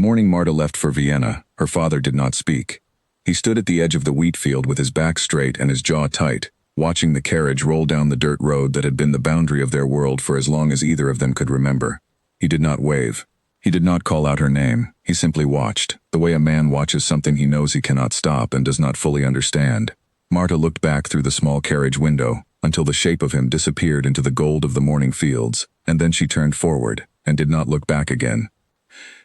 morning Marta left for Vienna, her father did not speak. He stood at the edge of the wheat field with his back straight and his jaw tight, watching the carriage roll down the dirt road that had been the boundary of their world for as long as either of them could remember. He did not wave. He did not call out her name. He simply watched, the way a man watches something he knows he cannot stop and does not fully understand. Marta looked back through the small carriage window until the shape of him disappeared into the gold of the morning fields, and then she turned forward and did not look back again.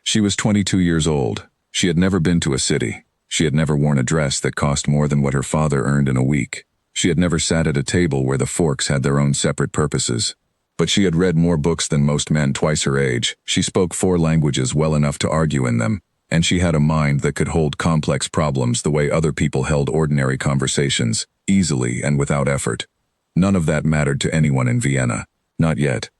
She was 22 years old. She had never been to a city. She had never worn a dress that cost more than what her father earned in a week. She had never sat at a table where the forks had their own separate purposes. But she had read more books than most men twice her age. She spoke 4 languages well enough to argue in them, and she had a mind that could hold complex problems the way other people held ordinary conversations, easily and without effort. None of that mattered to anyone in Vienna. Not yet.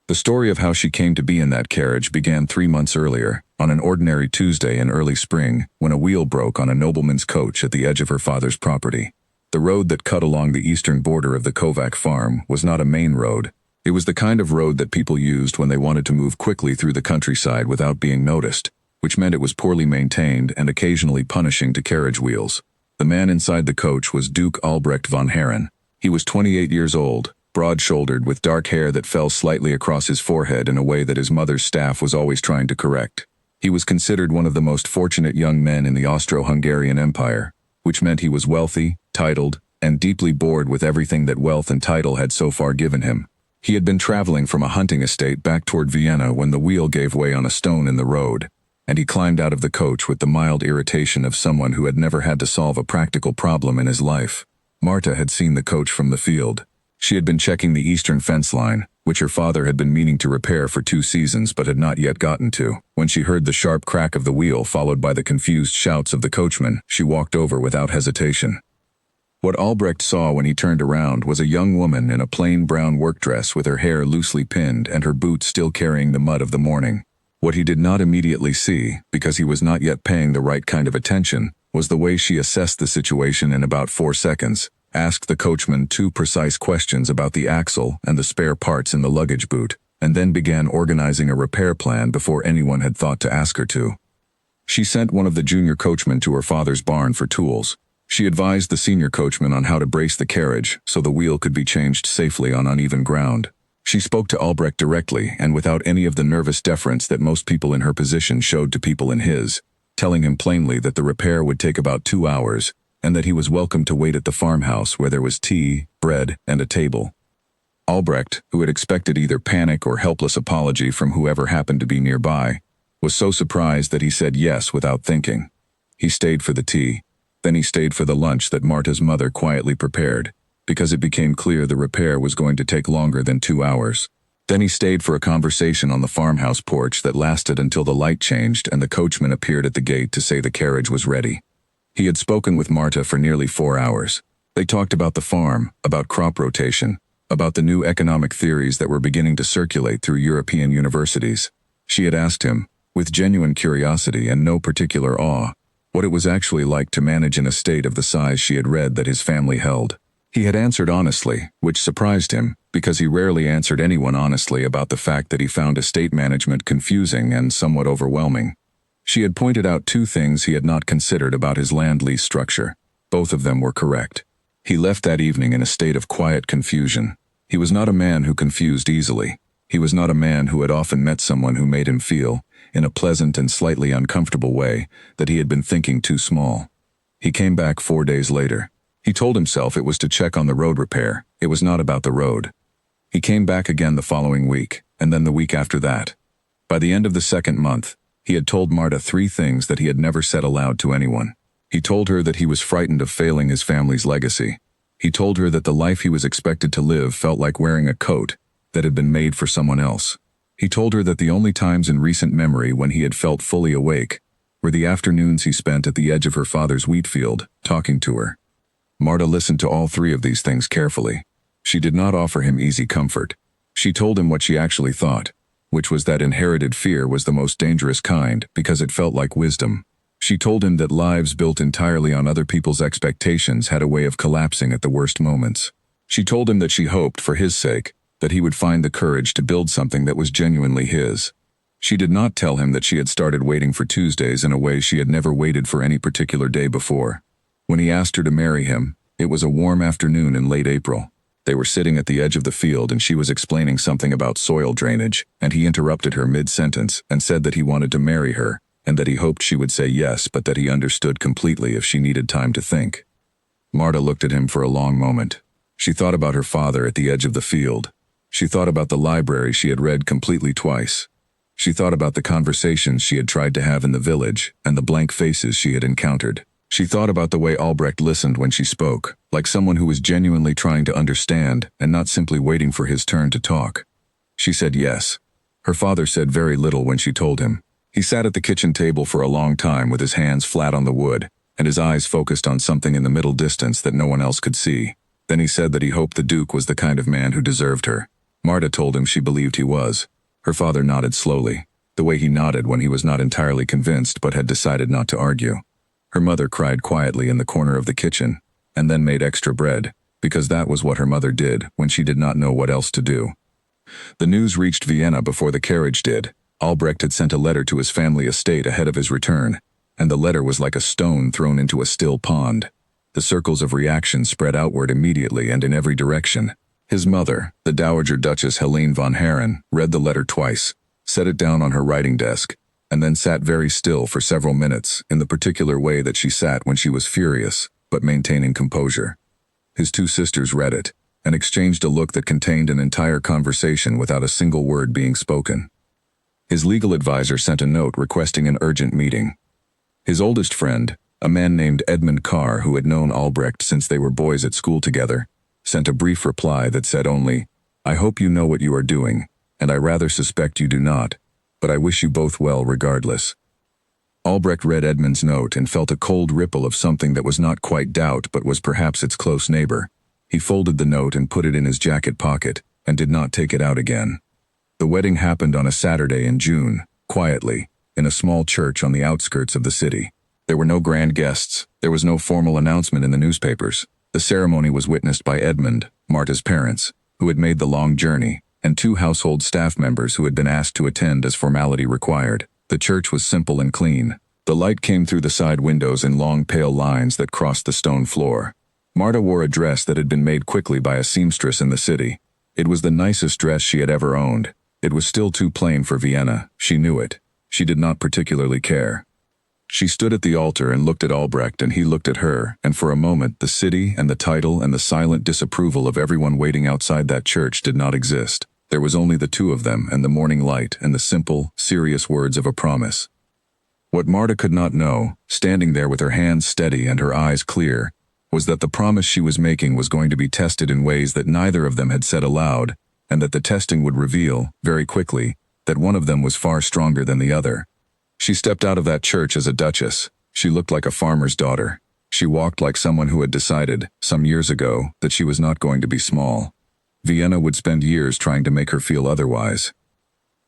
The story of how she came to be in that carriage began 3 months earlier, on an ordinary Tuesday in early spring, when a wheel broke on a nobleman's coach at the edge of her father's property. The road that cut along the eastern border of the Kovac farm was not a main road. It was the kind of road that people used when they wanted to move quickly through the countryside without being noticed, which meant it was poorly maintained and occasionally punishing to carriage wheels. The man inside the coach was Duke Albrecht von Herren. He was 28 years old, broad-shouldered with dark hair that fell slightly across his forehead in a way that his mother's staff was always trying to correct. He was considered one of the most fortunate young men in the Austro-Hungarian Empire, which meant he was wealthy, titled, and deeply bored with everything that wealth and title had so far given him. He had been traveling from a hunting estate back toward Vienna when the wheel gave way on a stone in the road, and he climbed out of the coach with the mild irritation of someone who had never had to solve a practical problem in his life. Marta had seen the coach from the field. She had been checking the eastern fence line, which her father had been meaning to repair for 2 seasons but had not yet gotten to. When she heard the sharp crack of the wheel followed by the confused shouts of the coachman, she walked over without hesitation. What Albrecht saw when he turned around was a young woman in a plain brown work dress with her hair loosely pinned and her boots still carrying the mud of the morning. What he did not immediately see, because he was not yet paying the right kind of attention, was the way she assessed the situation in about 4 seconds, asked the coachman 2 precise questions about the axle and the spare parts in the luggage boot, and then began organizing a repair plan before anyone had thought to ask her to. She sent one of the junior coachmen to her father's barn for tools. She advised the senior coachman on how to brace the carriage so the wheel could be changed safely on uneven ground. She spoke to Albrecht directly and without any of the nervous deference that most people in her position showed to people in his, telling him plainly that the repair would take about 2 hours and that he was welcome to wait at the farmhouse where there was tea, bread, and a table. Albrecht, who had expected either panic or helpless apology from whoever happened to be nearby, was so surprised that he said yes without thinking. He stayed for the tea. Then he stayed for the lunch that Marta's mother quietly prepared, because it became clear the repair was going to take longer than 2 hours. Then he stayed for a conversation on the farmhouse porch that lasted until the light changed and the coachman appeared at the gate to say the carriage was ready. He had spoken with Marta for nearly 4 hours. They talked about the farm, about crop rotation, about the new economic theories that were beginning to circulate through European universities. She had asked him, with genuine curiosity and no particular awe, what it was actually like to manage an estate of the size she had read that his family held. He had answered honestly, which surprised him, because he rarely answered anyone honestly about the fact that he found estate management confusing and somewhat overwhelming. She had pointed out 2 things he had not considered about his land lease structure. Both of them were correct. He left that evening in a state of quiet confusion. He was not a man who confused easily. He was not a man who had often met someone who made him feel, in a pleasant and slightly uncomfortable way, that he had been thinking too small. He came back 4 days later. He told himself it was to check on the road repair. It was not about the road. He came back again the following week, and then the week after that. By the end of the 2nd month, he had told Marta 3 things that he had never said aloud to anyone. He told her that he was frightened of failing his family's legacy. He told her that the life he was expected to live felt like wearing a coat that had been made for someone else. He told her that the only times in recent memory when he had felt fully awake were the afternoons he spent at the edge of her father's wheat field, talking to her. Marta listened to all 3 of these things carefully. She did not offer him easy comfort. She told him what she actually thought, which was that inherited fear was the most dangerous kind because it felt like wisdom. She told him that lives built entirely on other people's expectations had a way of collapsing at the worst moments. She told him that she hoped, for his sake, that he would find the courage to build something that was genuinely his. She did not tell him that she had started waiting for Tuesdays in a way she had never waited for any particular day before. When he asked her to marry him, it was a warm afternoon in late April. They were sitting at the edge of the field and she was explaining something about soil drainage, and he interrupted her mid-sentence and said that he wanted to marry her, and that he hoped she would say yes, but that he understood completely if she needed time to think. Marta looked at him for a long moment. She thought about her father at the edge of the field. She thought about the library she had read completely twice. She thought about the conversations she had tried to have in the village and the blank faces she had encountered. She thought about the way Albrecht listened when she spoke, like someone who was genuinely trying to understand and not simply waiting for his turn to talk. She said yes. Her father said very little when she told him. He sat at the kitchen table for a long time with his hands flat on the wood, and his eyes focused on something in the middle distance that no one else could see. Then he said that he hoped the Duke was the kind of man who deserved her. Marta told him she believed he was. Her father nodded slowly, the way he nodded when he was not entirely convinced but had decided not to argue. Her mother cried quietly in the corner of the kitchen, and then made extra bread, because that was what her mother did when she did not know what else to do. The news reached Vienna before the carriage did. Albrecht had sent a letter to his family estate ahead of his return, and the letter was like a stone thrown into a still pond. The circles of reaction spread outward immediately and in every direction. His mother, the Dowager Duchess Helene von Herren, read the letter twice, set it down on her writing desk, and then sat very still for several minutes in the particular way that she sat when she was furious, but maintaining composure. His two sisters read it, and exchanged a look that contained an entire conversation without a single word being spoken. His legal advisor sent a note requesting an urgent meeting. His oldest friend, a man named Edmund Carr who had known Albrecht since they were boys at school together, sent a brief reply that said only, "I hope you know what you are doing, and I rather suspect you do not, but I wish you both well regardless." Albrecht read Edmund's note and felt a cold ripple of something that was not quite doubt but was perhaps its close neighbor. He folded the note and put it in his jacket pocket, and did not take it out again. The wedding happened on a Saturday in June, quietly, in a small church on the outskirts of the city. There were no grand guests, there was no formal announcement in the newspapers. The ceremony was witnessed by Edmund, Marta's parents, who had made the long journey, and two household staff members who had been asked to attend as formality required. The church was simple and clean. The light came through the side windows in long pale lines that crossed the stone floor. Marta wore a dress that had been made quickly by a seamstress in the city. It was the nicest dress she had ever owned. It was still too plain for Vienna, she knew it. She did not particularly care. She stood at the altar and looked at Albrecht, and he looked at her, and for a moment the city and the title and the silent disapproval of everyone waiting outside that church did not exist. There was only the two of them and the morning light and the simple, serious words of a promise. What Marta could not know, standing there with her hands steady and her eyes clear, was that the promise she was making was going to be tested in ways that neither of them had said aloud, and that the testing would reveal, very quickly, that one of them was far stronger than the other. She stepped out of that church as a duchess. She looked like a farmer's daughter. She walked like someone who had decided, some years ago, that she was not going to be small. Vienna would spend years trying to make her feel otherwise.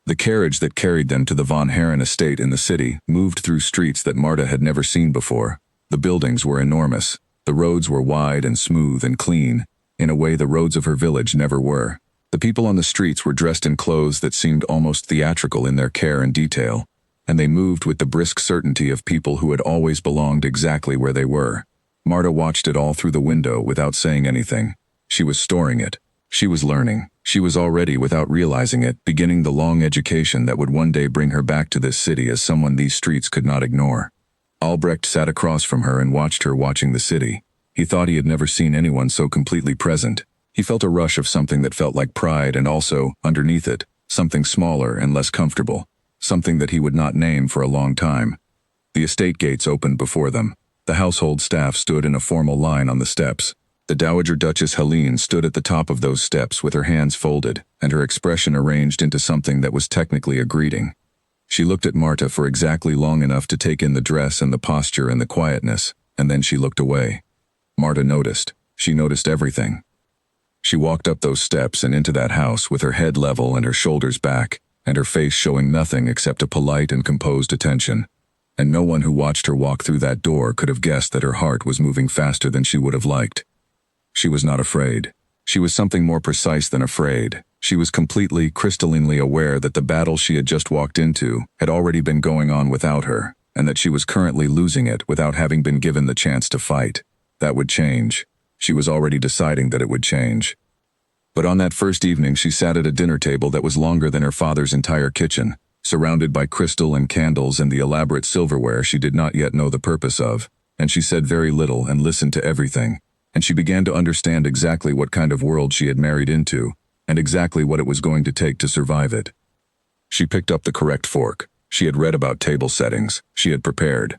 The carriage that carried them to the von Herren estate in the city moved through streets that Marta had never seen before. The buildings were enormous. The roads were wide and smooth and clean, in a way the roads of her village never were. The people on the streets were dressed in clothes that seemed almost theatrical in their care and detail, and they moved with the brisk certainty of people who had always belonged exactly where they were. Marta watched it all through the window without saying anything. She was storing it. She was learning. She was already, without realizing it, beginning the long education that would one day bring her back to this city as someone these streets could not ignore. Albrecht sat across from her and watched her watching the city. He thought he had never seen anyone so completely present. He felt a rush of something that felt like pride and also, underneath it, something smaller and less comfortable. Something that he would not name for a long time. The estate gates opened before them. The household staff stood in a formal line on the steps. The Dowager Duchess Helene stood at the top of those steps with her hands folded, and her expression arranged into something that was technically a greeting. She looked at Marta for exactly long enough to take in the dress and the posture and the quietness, and then she looked away. Marta noticed. She noticed everything. She walked up those steps and into that house with her head level and her shoulders back, and her face showing nothing except a polite and composed attention. And no one who watched her walk through that door could have guessed that her heart was moving faster than she would have liked. She was not afraid. She was something more precise than afraid. She was completely, crystallinely aware that the battle she had just walked into had already been going on without her, and that she was currently losing it without having been given the chance to fight. That would change. She was already deciding that it would change. But on that first evening she sat at a dinner table that was longer than her father's entire kitchen, surrounded by crystal and candles and the elaborate silverware she did not yet know the purpose of, and she said very little and listened to everything, and she began to understand exactly what kind of world she had married into, and exactly what it was going to take to survive it. She picked up the correct fork. She had read about table settings. She had prepared.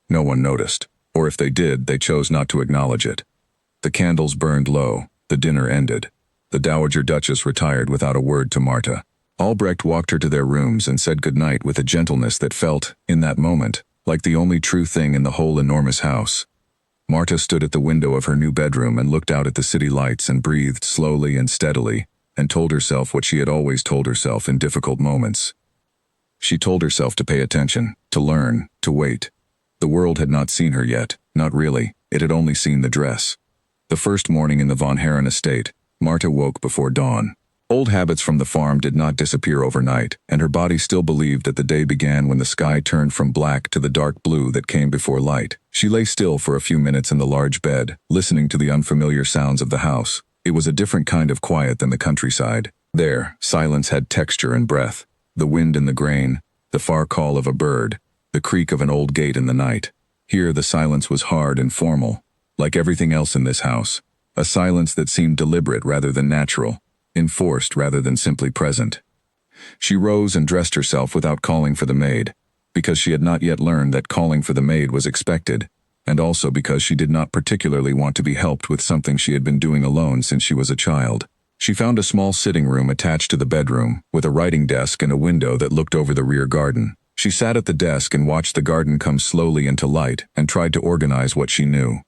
No one noticed, or if they did, they chose not to acknowledge it. The candles burned low. The dinner ended. The Dowager Duchess retired without a word to Marta. Albrecht walked her to their rooms and said goodnight with a gentleness that felt, in that moment, like the only true thing in the whole enormous house. Marta stood at the window of her new bedroom and looked out at the city lights and breathed slowly and steadily, and told herself what she had always told herself in difficult moments. She told herself to pay attention, to learn, to wait. The world had not seen her yet, not really, it had only seen the dress. The first morning in the Von Herren estate, Marta woke before dawn. Old habits from the farm did not disappear overnight, and her body still believed that the day began when the sky turned from black to the dark blue that came before light. She lay still for a few minutes in the large bed, listening to the unfamiliar sounds of the house. It was a different kind of quiet than the countryside. There, silence had texture and breath. The wind in the grain, the far call of a bird, the creak of an old gate in the night. Here the silence was hard and formal, like everything else in this house. A silence that seemed deliberate rather than natural, enforced rather than simply present. She rose and dressed herself without calling for the maid, because she had not yet learned that calling for the maid was expected, and also because she did not particularly want to be helped with something she had been doing alone since she was a child. She found a small sitting room attached to the bedroom, with a writing desk and a window that looked over the rear garden. She sat at the desk and watched the garden come slowly into light and tried to organize what she knew.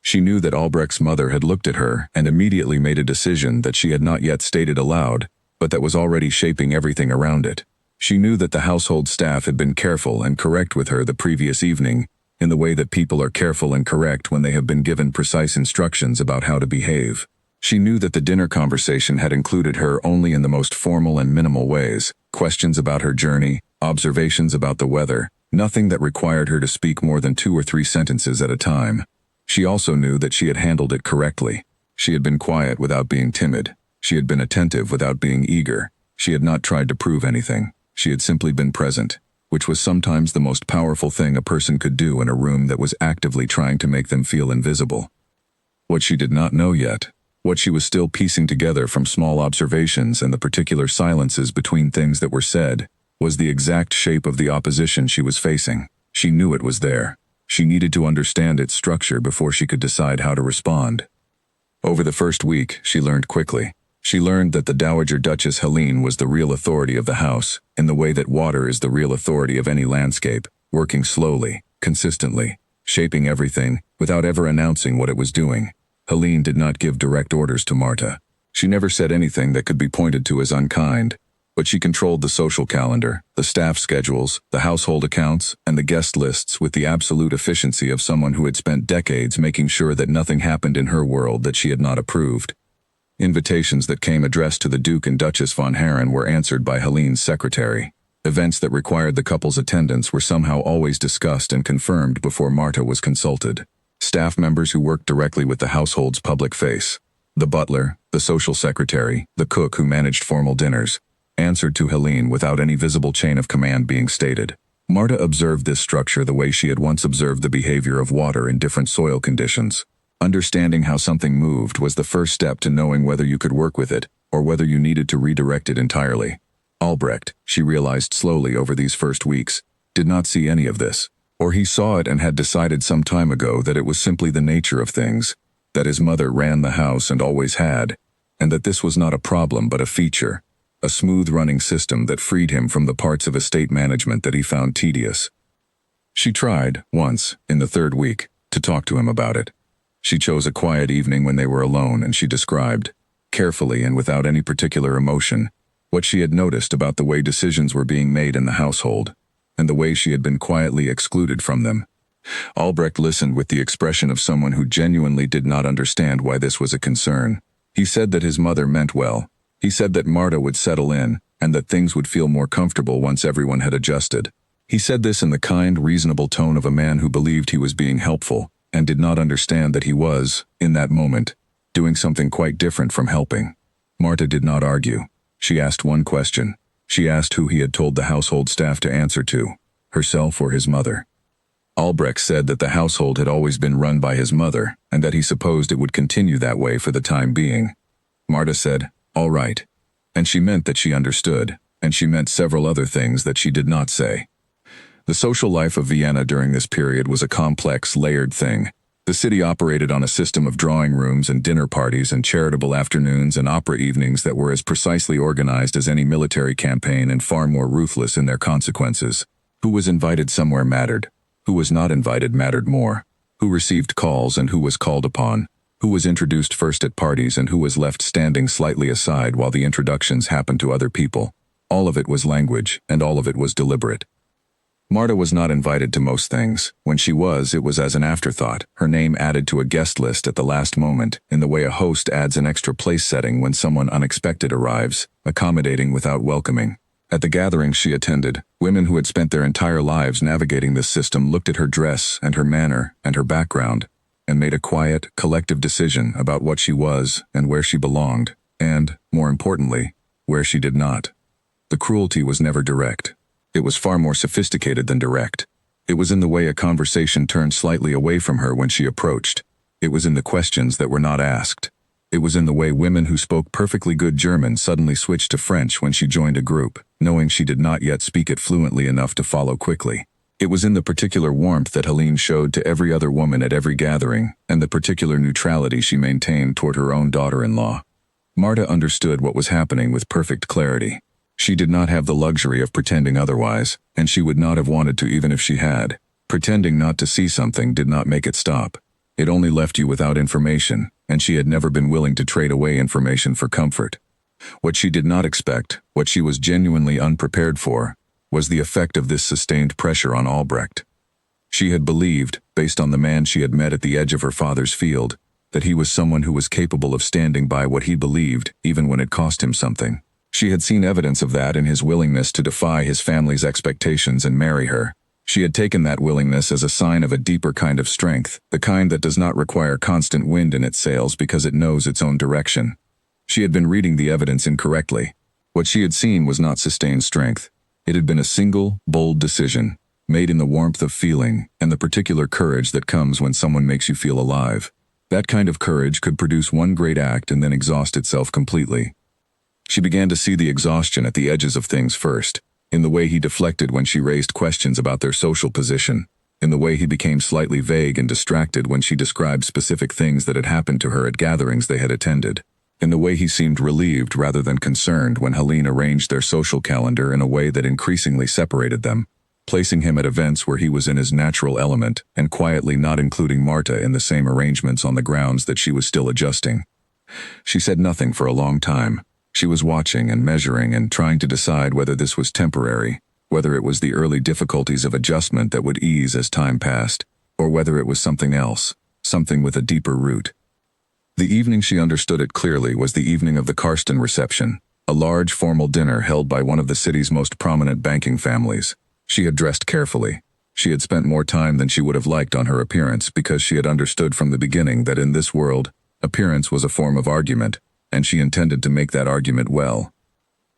She knew that Albrecht's mother had looked at her and immediately made a decision that she had not yet stated aloud, but that was already shaping everything around it. She knew that the household staff had been careful and correct with her the previous evening, in the way that people are careful and correct when they have been given precise instructions about how to behave. She knew that the dinner conversation had included her only in the most formal and minimal ways, questions about her journey, observations about the weather, nothing that required her to speak more than 2 or 3 sentences at a time. She also knew that she had handled it correctly. She had been quiet without being timid. She had been attentive without being eager. She had not tried to prove anything. She had simply been present, which was sometimes the most powerful thing a person could do in a room that was actively trying to make them feel invisible. What she did not know yet, what she was still piecing together from small observations and the particular silences between things that were said, was the exact shape of the opposition she was facing. She knew it was there. She needed to understand its structure before she could decide how to respond. Over the first week, she learned quickly. She learned that the Dowager Duchess Helene was the real authority of the house, in the way that water is the real authority of any landscape, working slowly, consistently, shaping everything, without ever announcing what it was doing. Helene did not give direct orders to Marta. She never said anything that could be pointed to as unkind, but she controlled the social calendar, the staff schedules, the household accounts, and the guest lists with the absolute efficiency of someone who had spent decades making sure that nothing happened in her world that she had not approved. Invitations that came addressed to the Duke and Duchess von Herren were answered by Helene's secretary. Events that required the couple's attendance were somehow always discussed and confirmed before Marta was consulted. Staff members who worked directly with the household's public face, the butler, the social secretary, the cook who managed formal dinners, answered to Helene without any visible chain of command being stated. Marta observed this structure the way she had once observed the behavior of water in different soil conditions. Understanding how something moved was the first step to knowing whether you could work with it, or whether you needed to redirect it entirely. Albrecht, she realized slowly over these first weeks, did not see any of this. Or he saw it and had decided some time ago that it was simply the nature of things, that his mother ran the house and always had, and that this was not a problem but a feature. A smooth-running system that freed him from the parts of estate management that he found tedious. She tried, once, in the 3rd week, to talk to him about it. She chose a quiet evening when they were alone and she described, carefully and without any particular emotion, what she had noticed about the way decisions were being made in the household, and the way she had been quietly excluded from them. Albrecht listened with the expression of someone who genuinely did not understand why this was a concern. He said that his mother meant well. He said that Marta would settle in, and that things would feel more comfortable once everyone had adjusted. He said this in the kind, reasonable tone of a man who believed he was being helpful, and did not understand that he was, in that moment, doing something quite different from helping. Marta did not argue. She asked one question. She asked who he had told the household staff to answer to, herself or his mother. Albrecht said that the household had always been run by his mother, and that he supposed it would continue that way for the time being. Marta said, "All right." And she meant that she understood, and she meant several other things that she did not say. The social life of Vienna during this period was a complex, layered thing. The city operated on a system of drawing rooms and dinner parties and charitable afternoons and opera evenings that were as precisely organized as any military campaign and far more ruthless in their consequences. Who was invited somewhere mattered. Who was not invited mattered more. Who received calls and who was called upon. Who was introduced first at parties and who was left standing slightly aside while the introductions happened to other people. All of it was language, and all of it was deliberate. Marta was not invited to most things. When she was, it was as an afterthought, her name added to a guest list at the last moment, in the way a host adds an extra place setting when someone unexpected arrives, accommodating without welcoming. At the gatherings she attended, women who had spent their entire lives navigating this system looked at her dress and her manner and her background, and made a quiet, collective decision about what she was and where she belonged, and, more importantly, where she did not. The cruelty was never direct. It was far more sophisticated than direct. It was in the way a conversation turned slightly away from her when she approached. It was in the questions that were not asked. It was in the way women who spoke perfectly good German suddenly switched to French when she joined a group, knowing she did not yet speak it fluently enough to follow quickly. It was in the particular warmth that Helene showed to every other woman at every gathering, and the particular neutrality she maintained toward her own daughter-in-law. Marta understood what was happening with perfect clarity. She did not have the luxury of pretending otherwise, and she would not have wanted to even if she had. Pretending not to see something did not make it stop. It only left you without information, and she had never been willing to trade away information for comfort. What she did not expect, what she was genuinely unprepared for, was the effect of this sustained pressure on Albrecht. She had believed, based on the man she had met at the edge of her father's field, that he was someone who was capable of standing by what he believed, even when it cost him something. She had seen evidence of that in his willingness to defy his family's expectations and marry her. She had taken that willingness as a sign of a deeper kind of strength, the kind that does not require constant wind in its sails because it knows its own direction. She had been reading the evidence incorrectly. What she had seen was not sustained strength. It had been a single, bold decision, made in the warmth of feeling and the particular courage that comes when someone makes you feel alive. That kind of courage could produce one great act and then exhaust itself completely. She began to see the exhaustion at the edges of things first, in the way he deflected when she raised questions about their social position, in the way he became slightly vague and distracted when she described specific things that had happened to her at gatherings they had attended, in the way he seemed relieved rather than concerned when Helene arranged their social calendar in a way that increasingly separated them, placing him at events where he was in his natural element and quietly not including Marta in the same arrangements on the grounds that she was still adjusting. She said nothing for a long time. She was watching and measuring and trying to decide whether this was temporary, whether it was the early difficulties of adjustment that would ease as time passed, or whether it was something else, something with a deeper root. The evening she understood it clearly was the evening of the Karsten reception, a large formal dinner held by one of the city's most prominent banking families. She had dressed carefully. She had spent more time than she would have liked on her appearance because she had understood from the beginning that in this world, appearance was a form of argument, and she intended to make that argument well.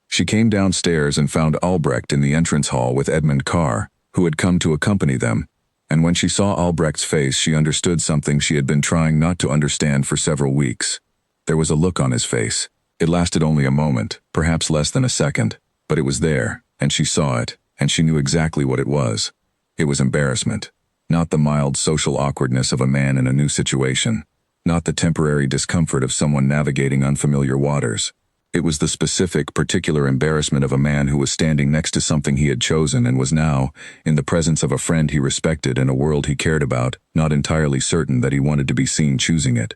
She came downstairs and found Albrecht in the entrance hall with Edmund Carr, who had come to accompany them, and when she saw Albrecht's face she understood something she had been trying not to understand for several weeks. There was a look on his face. It lasted only a moment, perhaps less than a second, but it was there, and she saw it, and she knew exactly what it was. It was embarrassment, not the mild social awkwardness of a man in a new situation, not the temporary discomfort of someone navigating unfamiliar waters. It was the specific, particular embarrassment of a man who was standing next to something he had chosen and was now, in the presence of a friend he respected and a world he cared about, not entirely certain that he wanted to be seen choosing it.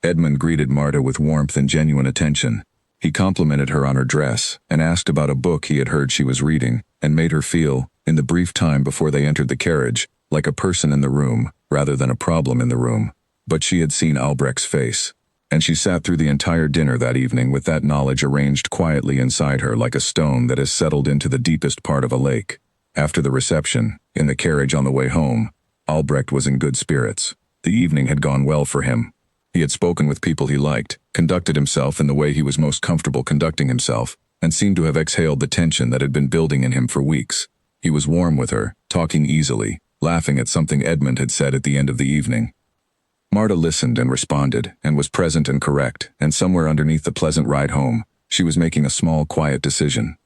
Edmund greeted Marta with warmth and genuine attention. He complimented her on her dress and asked about a book he had heard she was reading, and made her feel, in the brief time before they entered the carriage, like a person in the room rather than a problem in the room. But she had seen Albrecht's face. and she sat through the entire dinner that evening with that knowledge arranged quietly inside her like a stone that has settled into the deepest part of a lake. After the reception, in the carriage on the way home, Albrecht was in good spirits. The evening had gone well for him. He had spoken with people he liked, conducted himself in the way he was most comfortable conducting himself, and seemed to have exhaled the tension that had been building in him for weeks. He was warm with her, talking easily, laughing at something Edmund had said at the end of the evening. Marta listened and responded, and was present and correct, and somewhere underneath the pleasant ride home, she was making a small, quiet decision.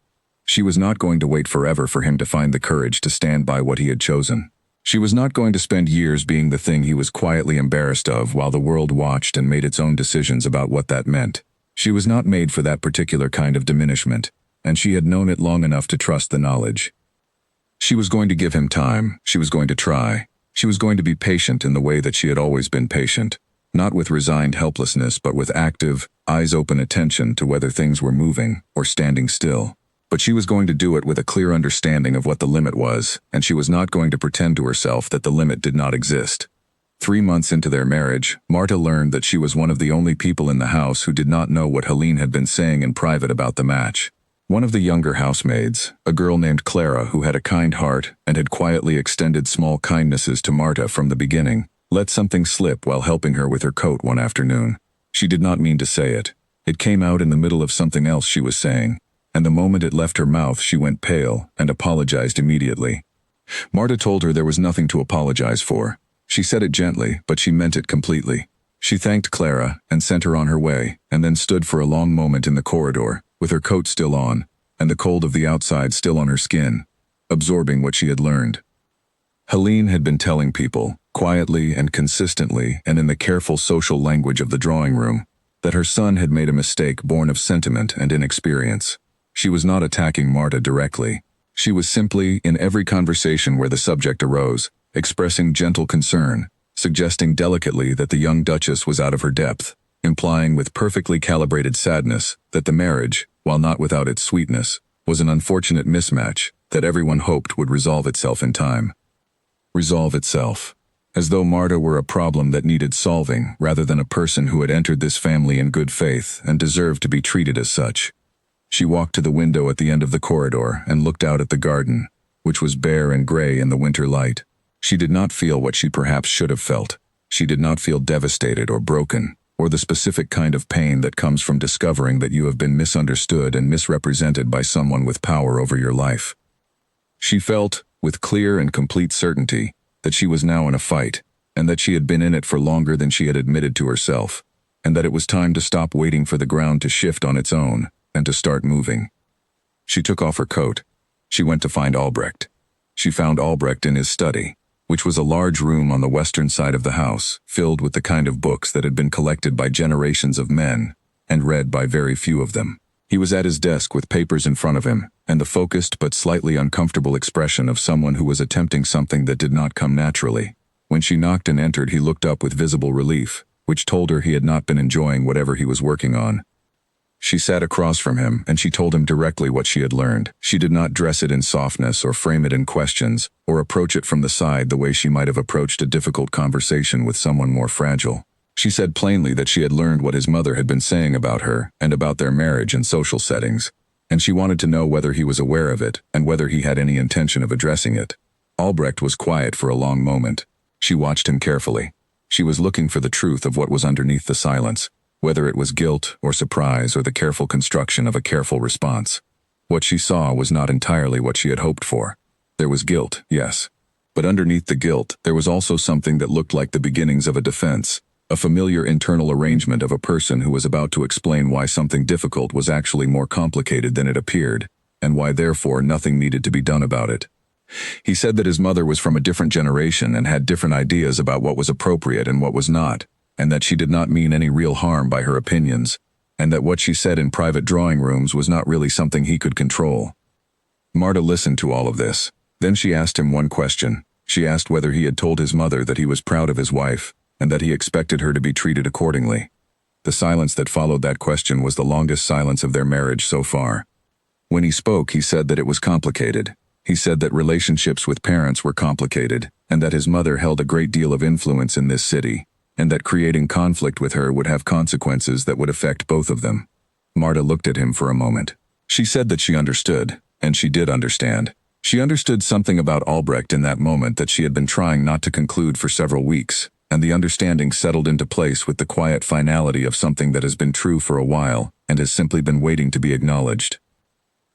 She was not going to wait forever for him to find the courage to stand by what he had chosen. She was not going to spend years being the thing he was quietly embarrassed of while the world watched and made its own decisions about what that meant. She was not made for that particular kind of diminishment, and she had known it long enough to trust the knowledge. She was going to give him time, she was going to try. She was going to be patient in the way that she had always been patient, not with resigned helplessness but with active, eyes-open attention to whether things were moving or standing still. But she was going to do it with a clear understanding of what the limit was, and she was not going to pretend to herself that the limit did not exist. 3 months into their marriage, Marta learned that she was one of the only people in the house who did not know what Helene had been saying in private about the match. One of the younger housemaids, a girl named Clara who had a kind heart and had quietly extended small kindnesses to Marta from the beginning, let something slip while helping her with her coat one afternoon. She did not mean to say it. It came out in the middle of something else she was saying, and the moment it left her mouth she went pale and apologized immediately. Marta told her there was nothing to apologize for. She said it gently, but she meant it completely. She thanked Clara and sent her on her way, and then stood for a long moment in the corridor, with her coat still on, and the cold of the outside still on her skin, absorbing what she had learned. Helene had been telling people, quietly and consistently and in the careful social language of the drawing room, that her son had made a mistake born of sentiment and inexperience. She was not attacking Marta directly. She was simply, in every conversation where the subject arose, expressing gentle concern, suggesting delicately that the young duchess was out of her depth, implying with perfectly calibrated sadness that the marriage, while not without its sweetness, was an unfortunate mismatch that everyone hoped would resolve itself in time. Resolve itself. As though Marta were a problem that needed solving rather than a person who had entered this family in good faith and deserved to be treated as such. She walked to the window at the end of the corridor and looked out at the garden, which was bare and gray in the winter light. She did not feel what she perhaps should have felt. She did not feel devastated or broken, or the specific kind of pain that comes from discovering that you have been misunderstood and misrepresented by someone with power over your life. She felt, with clear and complete certainty, that she was now in a fight, and that she had been in it for longer than she had admitted to herself, and that it was time to stop waiting for the ground to shift on its own, and to start moving. She took off her coat. She went to find Albrecht. She found Albrecht in his study, which was a large room on the western side of the house, filled with the kind of books that had been collected by generations of men, and read by very few of them. He was at his desk with papers in front of him, and the focused but slightly uncomfortable expression of someone who was attempting something that did not come naturally. When she knocked and entered, he looked up with visible relief, which told her he had not been enjoying whatever he was working on. She sat across from him, and she told him directly what she had learned. She did not dress it in softness or frame it in questions, or approach it from the side the way she might have approached a difficult conversation with someone more fragile. She said plainly that she had learned what his mother had been saying about her and about their marriage and social settings, and she wanted to know whether he was aware of it and whether he had any intention of addressing it. Albrecht was quiet for a long moment. She watched him carefully. She was looking for the truth of what was underneath the silence, whether it was guilt or surprise or the careful construction of a careful response. What she saw was not entirely what she had hoped for. There was guilt, yes. But underneath the guilt, there was also something that looked like the beginnings of a defense, a familiar internal arrangement of a person who was about to explain why something difficult was actually more complicated than it appeared, and why therefore nothing needed to be done about it. He said that his mother was from a different generation and had different ideas about what was appropriate and what was not, and that she did not mean any real harm by her opinions, and that what she said in private drawing rooms was not really something he could control. Marta listened to all of this. Then she asked him one question. She asked whether he had told his mother that he was proud of his wife, and that he expected her to be treated accordingly. The silence that followed that question was the longest silence of their marriage so far. When he spoke, he said that it was complicated. He said that relationships with parents were complicated, and that his mother held a great deal of influence in this city, and that creating conflict with her would have consequences that would affect both of them. Marta looked at him for a moment. She said that she understood, and she did understand. She understood something about Albrecht in that moment that she had been trying not to conclude for several weeks, and the understanding settled into place with the quiet finality of something that has been true for a while and has simply been waiting to be acknowledged.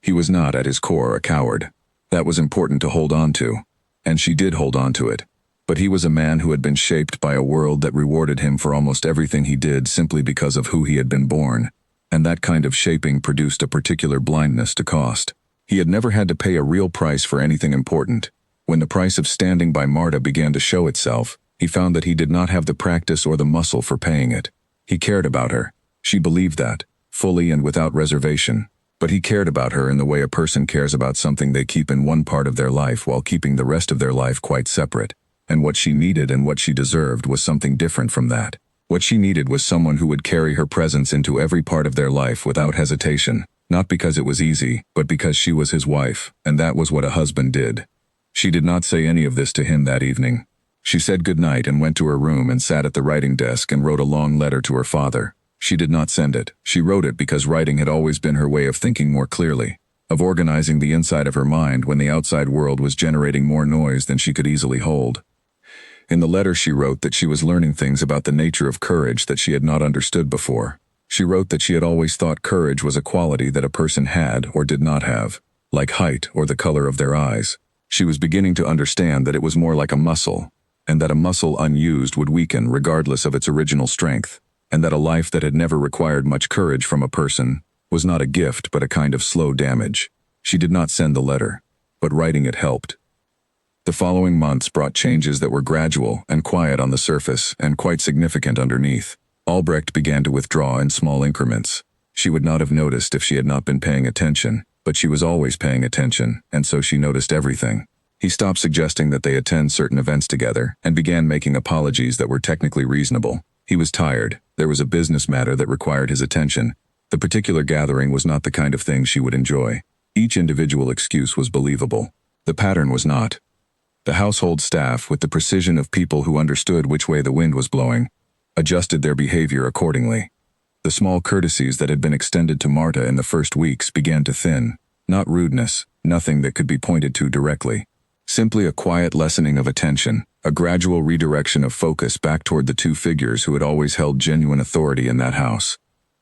He was not, at his core, a coward. That was important to hold on to, and she did hold on to it. But he was a man who had been shaped by a world that rewarded him for almost everything he did simply because of who he had been born, and that kind of shaping produced a particular blindness to cost. He had never had to pay a real price for anything important. When the price of standing by Marta began to show itself, he found that he did not have the practice or the muscle for paying it. He cared about her. She believed that, fully and without reservation. But he cared about her in the way a person cares about something they keep in one part of their life while keeping the rest of their life quite separate. And what she needed and what she deserved was something different from that. What she needed was someone who would carry her presence into every part of their life without hesitation, not because it was easy, but because she was his wife, and that was what a husband did. She did not say any of this to him that evening. She said goodnight and went to her room and sat at the writing desk and wrote a long letter to her father. She did not send it. She wrote it because writing had always been her way of thinking more clearly, of organizing the inside of her mind when the outside world was generating more noise than she could easily hold. In the letter she wrote that she was learning things about the nature of courage that she had not understood before. She wrote that she had always thought courage was a quality that a person had or did not have, like height or the color of their eyes. She was beginning to understand that it was more like a muscle, and that a muscle unused would weaken regardless of its original strength, and that a life that had never required much courage from a person was not a gift but a kind of slow damage. She did not send the letter, but writing it helped. The following months brought changes that were gradual and quiet on the surface and quite significant underneath. Albrecht began to withdraw in small increments. She would not have noticed if she had not been paying attention, but she was always paying attention, and so she noticed everything. He stopped suggesting that they attend certain events together and began making apologies that were technically reasonable. He was tired. There was a business matter that required his attention. The particular gathering was not the kind of thing she would enjoy. Each individual excuse was believable. The pattern was not. The household staff, with the precision of people who understood which way the wind was blowing, adjusted their behavior accordingly. The small courtesies that had been extended to Marta in the first weeks began to thin. Not rudeness, nothing that could be pointed to directly. Simply a quiet lessening of attention, a gradual redirection of focus back toward the two figures who had always held genuine authority in that house.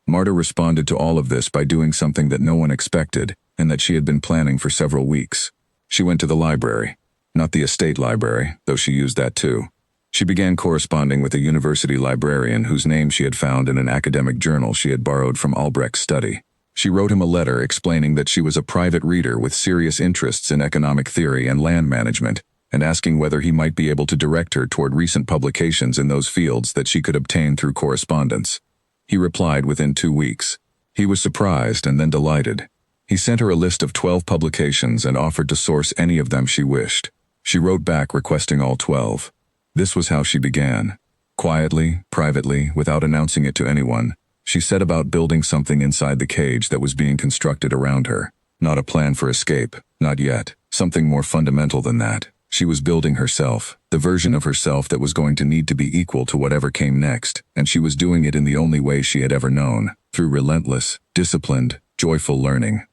Marta responded to all of this by doing something that no one expected and that she had been planning for several weeks. She went to the library. Not the estate library, though she used that too. She began corresponding with a university librarian whose name she had found in an academic journal she had borrowed from Albrecht's study. She wrote him a letter explaining that she was a private reader with serious interests in economic theory and land management, and asking whether he might be able to direct her toward recent publications in those fields that she could obtain through correspondence. He replied within 2 weeks. He was surprised and then delighted. He sent her a list of 12 publications and offered to source any of them she wished. She wrote back requesting all 12. This was how she began. Quietly, privately, without announcing it to anyone, she set about building something inside the cage that was being constructed around her. Not a plan for escape, not yet. Something more fundamental than that. She was building herself, the version of herself that was going to need to be equal to whatever came next, and she was doing it in the only way she had ever known, through relentless, disciplined, joyful learning.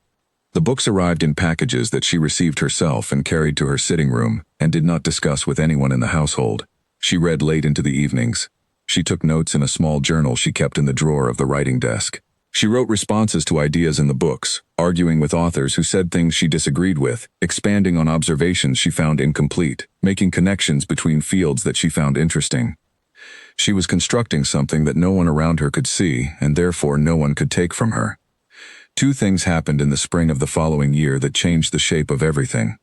The books arrived in packages that she received herself and carried to her sitting room, and did not discuss with anyone in the household. She read late into the evenings. She took notes in a small journal she kept in the drawer of the writing desk. She wrote responses to ideas in the books, arguing with authors who said things she disagreed with, expanding on observations she found incomplete, making connections between fields that she found interesting. She was constructing something that no one around her could see, and therefore no one could take from her. 2 things happened in the spring of the following year that changed the shape of everything.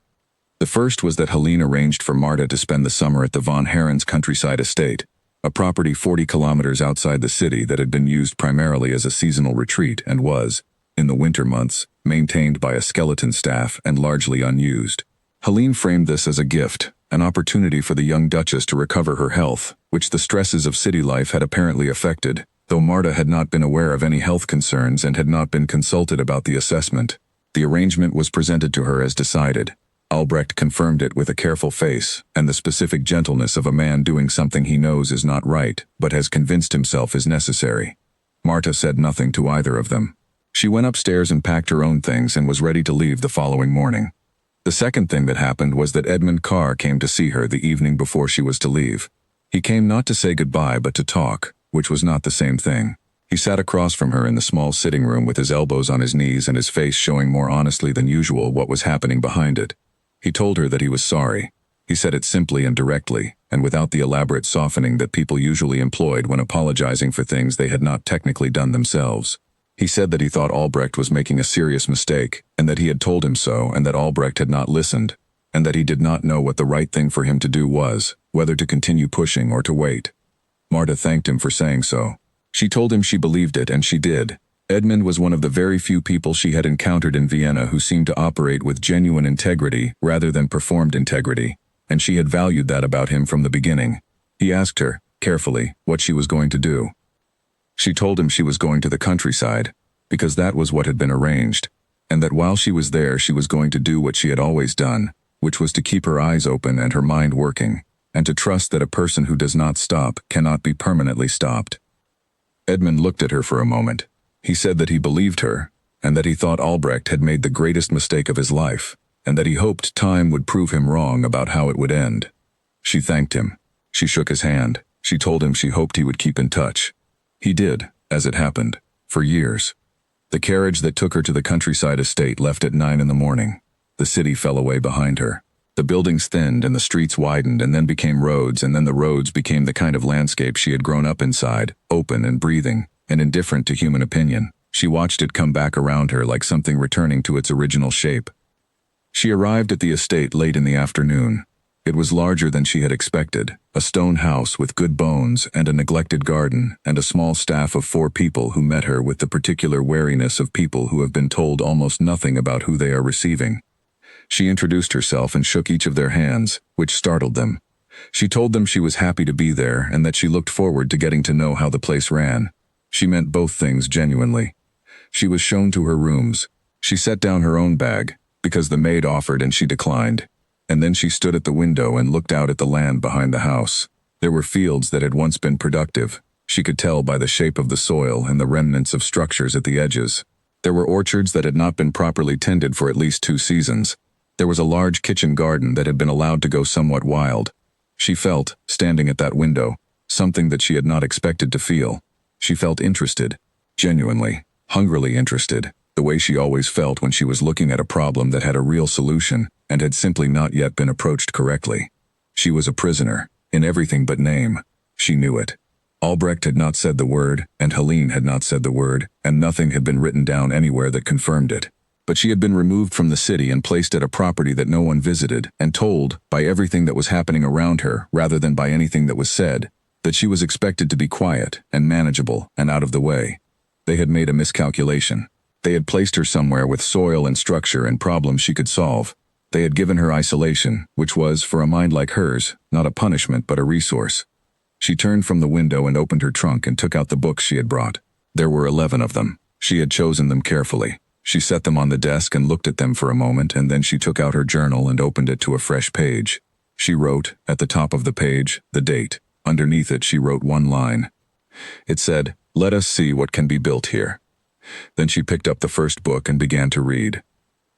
The first was that Helene arranged for Marta to spend the summer at the Von Herrens countryside estate, a property 40 kilometers outside the city that had been used primarily as a seasonal retreat and was, in the winter months, maintained by a skeleton staff and largely unused. Helene framed this as a gift, an opportunity for the young Duchess to recover her health, which the stresses of city life had apparently affected, though Marta had not been aware of any health concerns and had not been consulted about the assessment. The arrangement was presented to her as decided. Albrecht confirmed it with a careful face and the specific gentleness of a man doing something he knows is not right, but has convinced himself is necessary. Marta said nothing to either of them. She went upstairs and packed her own things and was ready to leave the following morning. The second thing that happened was that Edmund Carr came to see her the evening before she was to leave. He came not to say goodbye but to talk, which was not the same thing. He sat across from her in the small sitting room with his elbows on his knees and his face showing more honestly than usual what was happening behind it. He told her that he was sorry. He said it simply and directly, and without the elaborate softening that people usually employed when apologizing for things they had not technically done themselves. He said that he thought Albrecht was making a serious mistake, and that he had told him so, and that Albrecht had not listened, and that he did not know what the right thing for him to do was, whether to continue pushing or to wait. Marta thanked him for saying so. She told him she believed it, and she did. Edmund was one of the very few people she had encountered in Vienna who seemed to operate with genuine integrity rather than performed integrity, and she had valued that about him from the beginning. He asked her, carefully, what she was going to do. She told him she was going to the countryside, because that was what had been arranged, and that while she was there she was going to do what she had always done, which was to keep her eyes open and her mind working, and to trust that a person who does not stop cannot be permanently stopped. Edmund looked at her for a moment. He said that he believed her, and that he thought Albrecht had made the greatest mistake of his life, and that he hoped time would prove him wrong about how it would end. She thanked him. She shook his hand. She told him she hoped he would keep in touch. He did, as it happened, for years. The carriage that took her to the countryside estate left at 9 in the morning. The city fell away behind her. The buildings thinned and the streets widened and then became roads, and then the roads became the kind of landscape she had grown up inside, open and breathing, and indifferent to human opinion. She watched it come back around her like something returning to its original shape. She arrived at the estate late in the afternoon. It was larger than she had expected, a stone house with good bones and a neglected garden, and a small staff of 4 people who met her with the particular wariness of people who have been told almost nothing about who they are receiving. She introduced herself and shook each of their hands, which startled them. She told them she was happy to be there and that she looked forward to getting to know how the place ran. She meant both things genuinely. She was shown to her rooms. She set down her own bag, because the maid offered and she declined. And then she stood at the window and looked out at the land behind the house. There were fields that had once been productive. She could tell by the shape of the soil and the remnants of structures at the edges. There were orchards that had not been properly tended for at least 2 seasons. There was a large kitchen garden that had been allowed to go somewhat wild. She felt, standing at that window, something that she had not expected to feel. She felt interested, genuinely, hungrily interested, the way she always felt when she was looking at a problem that had a real solution and had simply not yet been approached correctly. She was a prisoner, in everything but name. She knew it. Albrecht had not said the word, and Helene had not said the word, and nothing had been written down anywhere that confirmed it. But she had been removed from the city and placed at a property that no one visited, and told, by everything that was happening around her, rather than by anything that was said, that she was expected to be quiet and manageable and out of the way. They had made a miscalculation. They had placed her somewhere with soil and structure and problems she could solve. They had given her isolation, which was, for a mind like hers, not a punishment but a resource. She turned from the window and opened her trunk and took out the books she had brought. There were 11 of them. She had chosen them carefully. She set them on the desk and looked at them for a moment, and then she took out her journal and opened it to a fresh page. She wrote, at the top of the page, the date. Underneath it she wrote one line. It said, "Let us see what can be built here." Then she picked up the first book and began to read.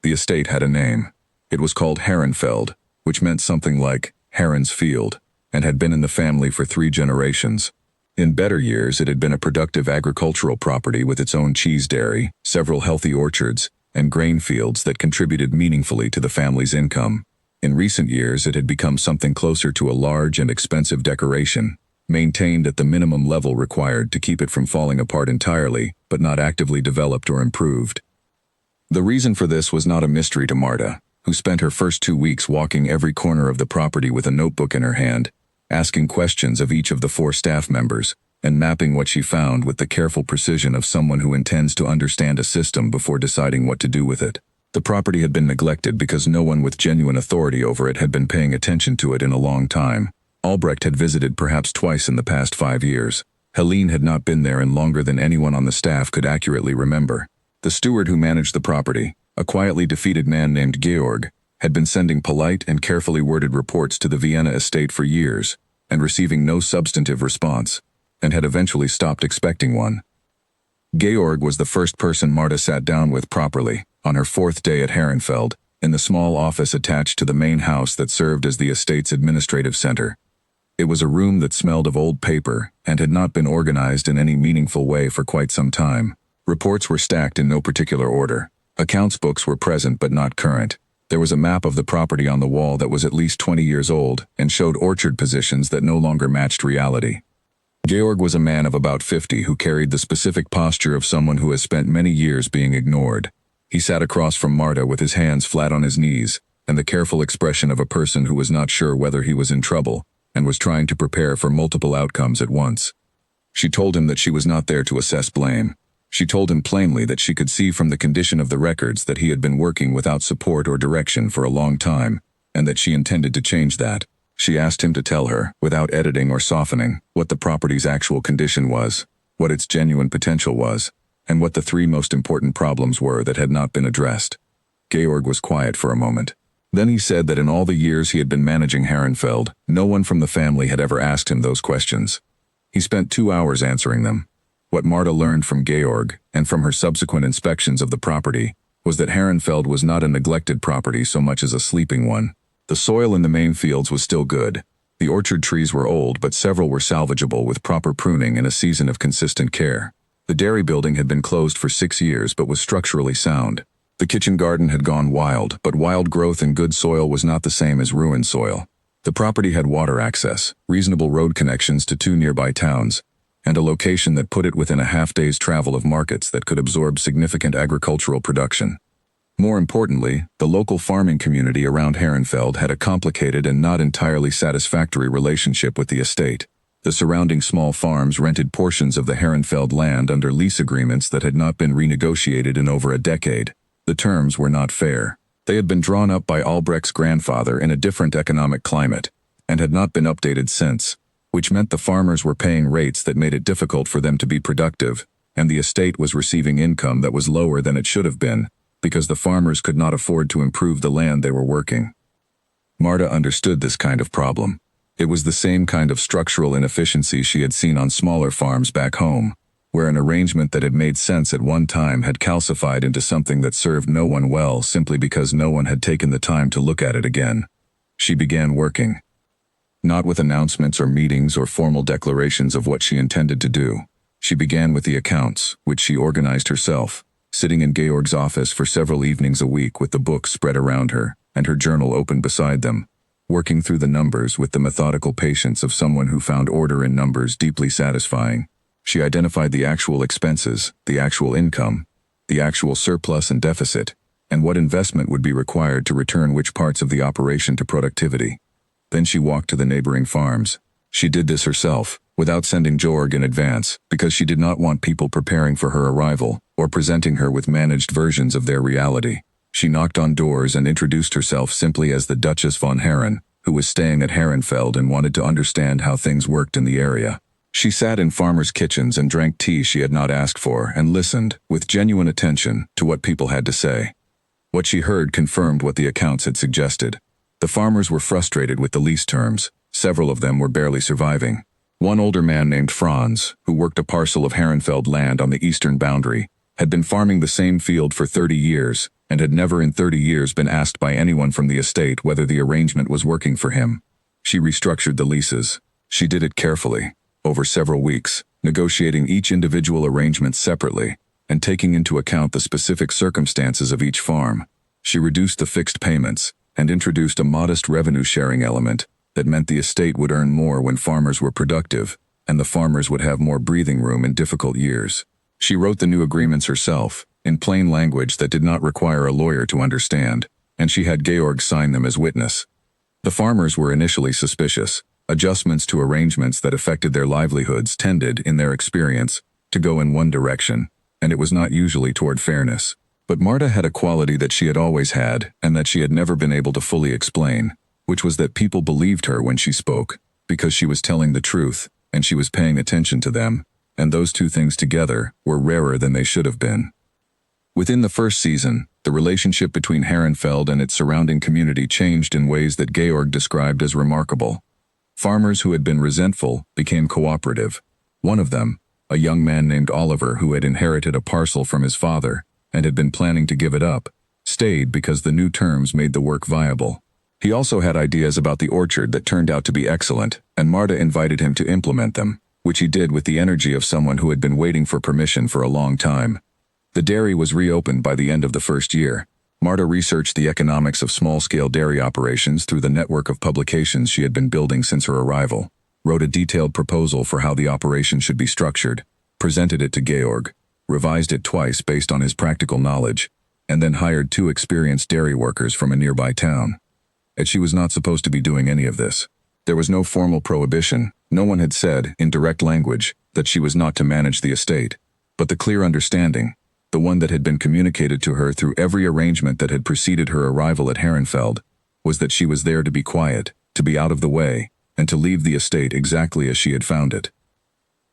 The estate had a name. It was called Herrenfeld, which meant something like Heron's Field, and had been in the family for 3 generations. In better years it had been a productive agricultural property with its own cheese dairy, several healthy orchards, and grain fields that contributed meaningfully to the family's income. In recent years it had become something closer to a large and expensive decoration, maintained at the minimum level required to keep it from falling apart entirely, but not actively developed or improved. The reason for this was not a mystery to Marta, who spent her first 2 weeks walking every corner of the property with a notebook in her hand, asking questions of each of the 4 staff members, and mapping what she found with the careful precision of someone who intends to understand a system before deciding what to do with it. The property had been neglected because no one with genuine authority over it had been paying attention to it in a long time. Albrecht had visited perhaps twice in the past 5 years. Helene had not been there in longer than anyone on the staff could accurately remember. The steward who managed the property, a quietly defeated man named Georg, had been sending polite and carefully worded reports to the Vienna estate for years, and receiving no substantive response, and had eventually stopped expecting one. Georg was the first person Marta sat down with properly, on her 4th day at Herrenfeld, in the small office attached to the main house that served as the estate's administrative center. It was a room that smelled of old paper and had not been organized in any meaningful way for quite some time. Reports were stacked in no particular order. Accounts books were present but not current. There was a map of the property on the wall that was at least 20 years old and showed orchard positions that no longer matched reality. Georg was a man of about 50 who carried the specific posture of someone who has spent many years being ignored. He sat across from Marta with his hands flat on his knees, and the careful expression of a person who was not sure whether he was in trouble, and was trying to prepare for multiple outcomes at once. She told him that she was not there to assess blame. She told him plainly that she could see from the condition of the records that he had been working without support or direction for a long time, and that she intended to change that. She asked him to tell her, without editing or softening, what the property's actual condition was, what its genuine potential was, and what the 3 most important problems were that had not been addressed. Georg was quiet for a moment. Then he said that in all the years he had been managing Herrenfeld, no one from the family had ever asked him those questions. He spent 2 hours answering them. What Marta learned from Georg, and from her subsequent inspections of the property, was that Herrenfeld was not a neglected property so much as a sleeping one. The soil in the main fields was still good. The orchard trees were old, but several were salvageable with proper pruning and a season of consistent care. The dairy building had been closed for 6 years but was structurally sound. The kitchen garden had gone wild, but wild growth in good soil was not the same as ruined soil. The property had water access, reasonable road connections to 2 nearby towns, and a location that put it within a half-day's travel of markets that could absorb significant agricultural production. More importantly, the local farming community around Herrenfeld had a complicated and not entirely satisfactory relationship with the estate. The surrounding small farms rented portions of the Herrenfeld land under lease agreements that had not been renegotiated in over a decade. The terms were not fair. They had been drawn up by Albrecht's grandfather in a different economic climate, and had not been updated since, which meant the farmers were paying rates that made it difficult for them to be productive, and the estate was receiving income that was lower than it should have been, because the farmers could not afford to improve the land they were working. Marta understood this kind of problem. It was the same kind of structural inefficiency she had seen on smaller farms back home, where an arrangement that had made sense at one time had calcified into something that served no one well simply because no one had taken the time to look at it again. She began working. Not with announcements or meetings or formal declarations of what she intended to do. She began with the accounts, which she organized herself, sitting in Georg's office for several evenings a week with the books spread around her and her journal open beside them, working through the numbers with the methodical patience of someone who found order in numbers deeply satisfying. She identified the actual expenses, the actual income, the actual surplus and deficit, and what investment would be required to return which parts of the operation to productivity. Then she walked to the neighboring farms. She did this herself, without sending Georg in advance, because she did not want people preparing for her arrival, or presenting her with managed versions of their reality. She knocked on doors and introduced herself simply as the Duchess von Herren, who was staying at Herrenfeld and wanted to understand how things worked in the area. She sat in farmers' kitchens and drank tea she had not asked for and listened, with genuine attention, to what people had to say. What she heard confirmed what the accounts had suggested. The farmers were frustrated with the lease terms. Several of them were barely surviving. One older man named Franz, who worked a parcel of Herrenfeld land on the eastern boundary, had been farming the same field for 30 years, and had never in 30 years been asked by anyone from the estate whether the arrangement was working for him. She restructured the leases. She did it carefully, over several weeks, negotiating each individual arrangement separately, and taking into account the specific circumstances of each farm. She reduced the fixed payments, and introduced a modest revenue-sharing element that meant the estate would earn more when farmers were productive, and the farmers would have more breathing room in difficult years. She wrote the new agreements herself, in plain language that did not require a lawyer to understand, and she had Georg sign them as witness. The farmers were initially suspicious. Adjustments to arrangements that affected their livelihoods tended, in their experience, to go in one direction, and it was not usually toward fairness. But Marta had a quality that she had always had, and that she had never been able to fully explain, which was that people believed her when she spoke, because she was telling the truth, and she was paying attention to them, and those two things together were rarer than they should have been. Within the first season, the relationship between Herrenfeld and its surrounding community changed in ways that Georg described as remarkable. Farmers who had been resentful became cooperative. One of them, a young man named Oliver who had inherited a parcel from his father and had been planning to give it up, stayed because the new terms made the work viable. He also had ideas about the orchard that turned out to be excellent, and Marta invited him to implement them, which he did with the energy of someone who had been waiting for permission for a long time. The dairy was reopened by the end of the first year. Marta researched the economics of small-scale dairy operations through the network of publications she had been building since her arrival, wrote a detailed proposal for how the operation should be structured, presented it to Georg, revised it twice based on his practical knowledge, and then hired 2 experienced dairy workers from a nearby town. And she was not supposed to be doing any of this. There was no formal prohibition. No one had said, in direct language, that she was not to manage the estate. But the clear understanding, the one that had been communicated to her through every arrangement that had preceded her arrival at Herrenfeld, was that she was there to be quiet, to be out of the way, and to leave the estate exactly as she had found it.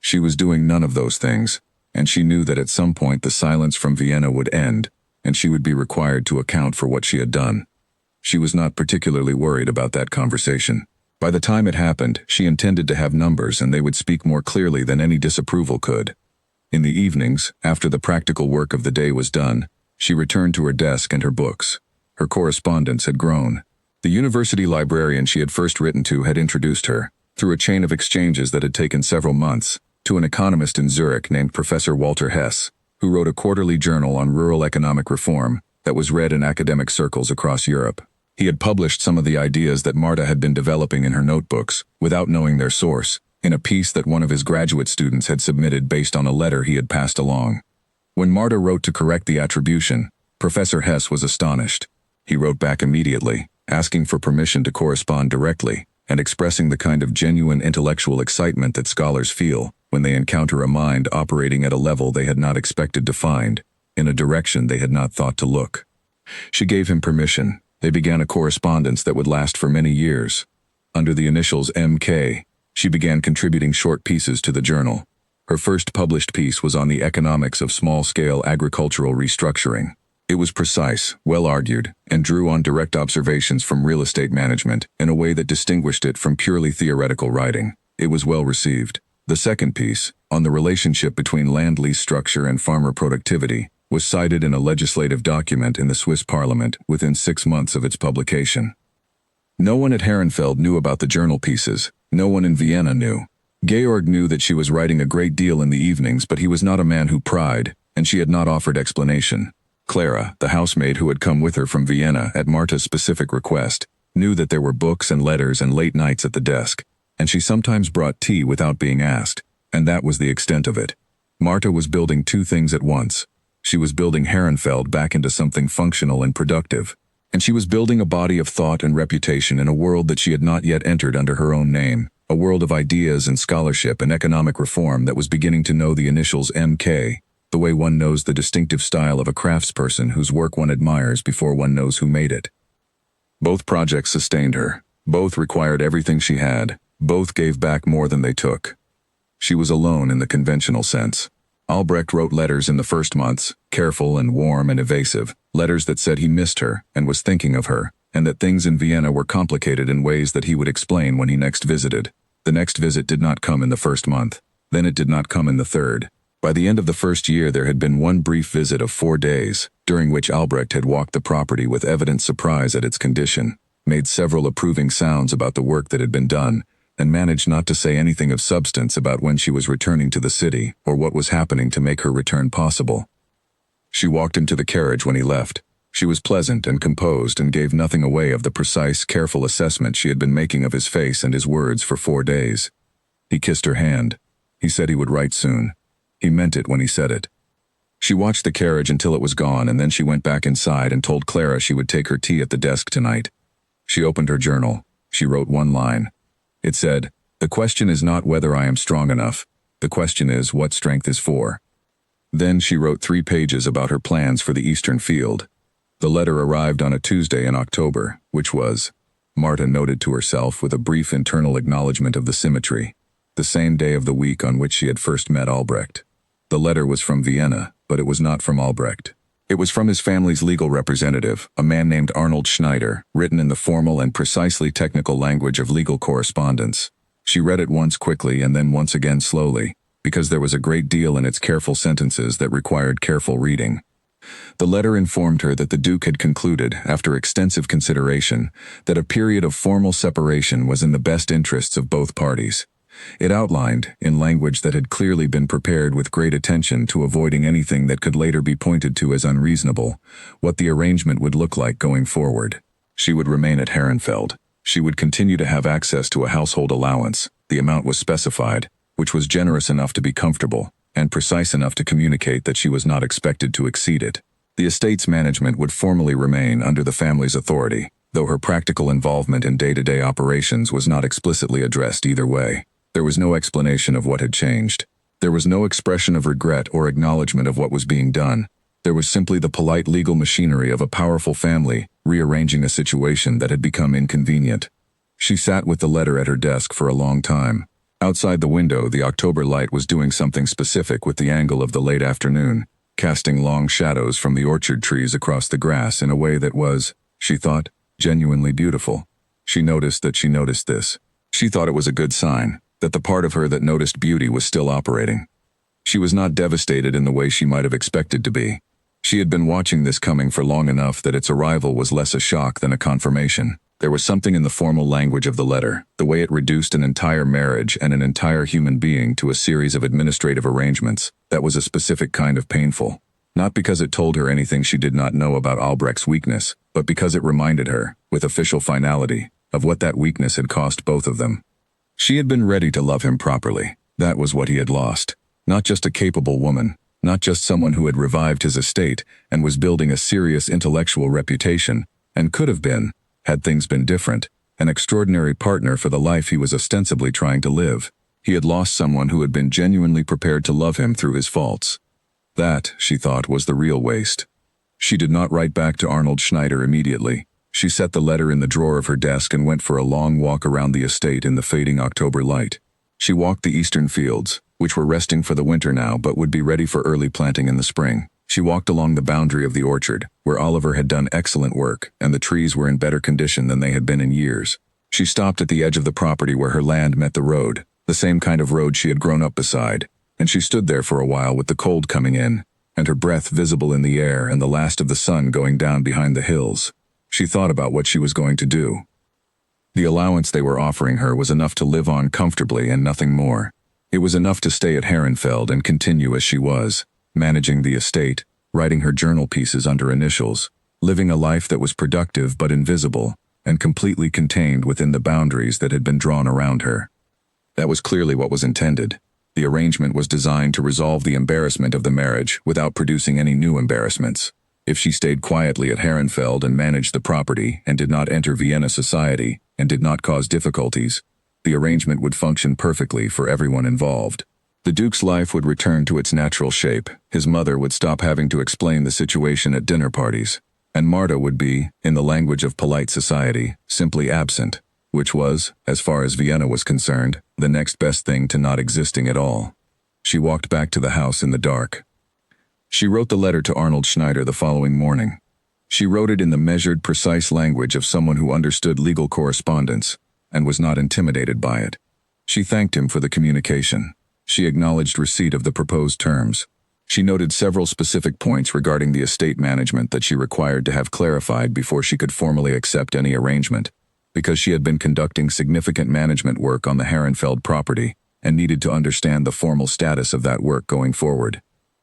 She was doing none of those things, and she knew that at some point the silence from Vienna would end, and she would be required to account for what she had done. She was not particularly worried about that conversation. By the time it happened, she intended to have numbers and they would speak more clearly than any disapproval could. In the evenings, after the practical work of the day was done, she returned to her desk and her books. Her correspondence had grown. The university librarian she had first written to had introduced her, through a chain of exchanges that had taken several months, to an economist in Zurich named Professor Walter Hess, who wrote a quarterly journal on rural economic reform that was read in academic circles across Europe. He had published some of the ideas that Marta had been developing in her notebooks, without knowing their source, in a piece that one of his graduate students had submitted based on a letter he had passed along. When Marta wrote to correct the attribution, Professor Hess was astonished. He wrote back immediately, asking for permission to correspond directly, and expressing the kind of genuine intellectual excitement that scholars feel when they encounter a mind operating at a level they had not expected to find, in a direction they had not thought to look. She gave him permission. They began a correspondence that would last for many years. Under the initials M.K., she began contributing short pieces to the journal. Her first published piece was on the economics of small-scale agricultural restructuring. It was precise, well-argued, and drew on direct observations from real estate management in a way that distinguished it from purely theoretical writing. It was well received. The second piece, on the relationship between land lease structure and farmer productivity, was cited in a legislative document in the Swiss parliament within 6 months of its publication. No one at Herrenfeld knew about the journal pieces. No one in Vienna knew. Georg knew that she was writing a great deal in the evenings, but he was not a man who pried, and she had not offered explanation. Clara, the housemaid who had come with her from Vienna at Marta's specific request, knew that there were books and letters and late nights at the desk, and she sometimes brought tea without being asked, and that was the extent of it. Marta was building 2 things at once. She was building Herrenfeld back into something functional and productive, and she was building a body of thought and reputation in a world that she had not yet entered under her own name, a world of ideas and scholarship and economic reform that was beginning to know the initials M.K., the way one knows the distinctive style of a craftsperson whose work one admires before one knows who made it. Both projects sustained her. Both required everything she had. Both gave back more than they took. She was alone in the conventional sense. Albrecht wrote letters in the first months, careful and warm and evasive, letters that said he missed her and was thinking of her, and that things in Vienna were complicated in ways that he would explain when he next visited. The next visit did not come in the first month. Then it did not come in the third. By the end of the first year there had been one brief visit of 4 days, during which Albrecht had walked the property with evident surprise at its condition, made several approving sounds about the work that had been done, and managed not to say anything of substance about when she was returning to the city or what was happening to make her return possible. She walked him to the carriage when he left. She was pleasant and composed and gave nothing away of the precise, careful assessment she had been making of his face and his words for 4 days. He kissed her hand. He said he would write soon. He meant it when he said it. She watched the carriage until it was gone, and then she went back inside and told Clara she would take her tea at the desk tonight. She opened her journal. She wrote 1 line. It said, "The question is not whether I am strong enough. The question is what strength is for." Then she wrote 3 pages about her plans for the Eastern Field. The letter arrived on a Tuesday in October, which was, Marta noted to herself with a brief internal acknowledgement of the symmetry, the same day of the week on which she had first met Albrecht. The letter was from Vienna, but it was not from Albrecht. It was from his family's legal representative, a man named Arnold Schneider, written in the formal and precisely technical language of legal correspondence. She read it once quickly and then once again slowly, because there was a great deal in its careful sentences that required careful reading. The letter informed her that the Duke had concluded, after extensive consideration, that a period of formal separation was in the best interests of both parties. It outlined, in language that had clearly been prepared with great attention to avoiding anything that could later be pointed to as unreasonable, what the arrangement would look like going forward. She would remain at Herrenfeld. She would continue to have access to a household allowance. The amount was specified, which was generous enough to be comfortable, and precise enough to communicate that she was not expected to exceed it. The estate's management would formally remain under the family's authority, though her practical involvement in day-to-day operations was not explicitly addressed either way. There was no explanation of what had changed. There was no expression of regret or acknowledgement of what was being done. There was simply the polite legal machinery of a powerful family rearranging a situation that had become inconvenient. She sat with the letter at her desk for a long time. Outside the window, the October light was doing something specific with the angle of the late afternoon, casting long shadows from the orchard trees across the grass in a way that was, she thought, genuinely beautiful. She noticed that she noticed this. She thought it was a good sign, that the part of her that noticed beauty was still operating. She was not devastated in the way she might have expected to be. She had been watching this coming for long enough that its arrival was less a shock than a confirmation. There was something in the formal language of the letter, the way it reduced an entire marriage and an entire human being to a series of administrative arrangements, that was a specific kind of painful. Not because it told her anything she did not know about Albrecht's weakness, but because it reminded her, with official finality, of what that weakness had cost both of them. She had been ready to love him properly. That was what he had lost. Not just a capable woman, not just someone who had revived his estate and was building a serious intellectual reputation, and could have been, had things been different, an extraordinary partner for the life he was ostensibly trying to live. He had lost someone who had been genuinely prepared to love him through his faults. That, she thought, was the real waste. She did not write back to Arnold Schneider immediately. She set the letter in the drawer of her desk and went for a long walk around the estate in the fading October light. She walked the eastern fields, which were resting for the winter now but would be ready for early planting in the spring. She walked along the boundary of the orchard, where Oliver had done excellent work, and the trees were in better condition than they had been in years. She stopped at the edge of the property where her land met the road, the same kind of road she had grown up beside, and she stood there for a while with the cold coming in, and her breath visible in the air and the last of the sun going down behind the hills. She thought about what she was going to do. The allowance they were offering her was enough to live on comfortably and nothing more. It was enough to stay at Herrenfeld and continue as she was, managing the estate, writing her journal pieces under initials, living a life that was productive but invisible, and completely contained within the boundaries that had been drawn around her. That was clearly what was intended. The arrangement was designed to resolve the embarrassment of the marriage without producing any new embarrassments. If she stayed quietly at Herrenfeld and managed the property and did not enter Vienna society and did not cause difficulties, the arrangement would function perfectly for everyone involved. The Duke's life would return to its natural shape. His mother would stop having to explain the situation at dinner parties, and Marta would be, in the language of polite society, simply absent, which was, as far as Vienna was concerned, the next best thing to not existing at all. She walked back to the house in the dark. She wrote the letter to Arnold Schneider the following morning. She wrote it in the measured, precise language of someone who understood legal correspondence and was not intimidated by it. She thanked him for the communication. She acknowledged receipt of the proposed terms. She noted several specific points regarding the estate management that she required to have clarified before she could formally accept any arrangement, because she had been conducting significant management work on the Herrenfeld property and needed to understand the formal status of that work going forward.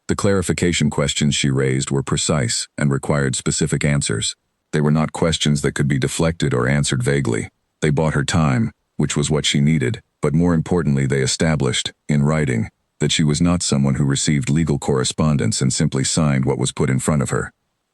The clarification questions she raised were precise and required specific answers. They were not questions that could be deflected or answered vaguely. They bought her time, which was what she needed, but more importantly they established, in writing, that she was not someone who received legal correspondence and simply signed what was put in front of her.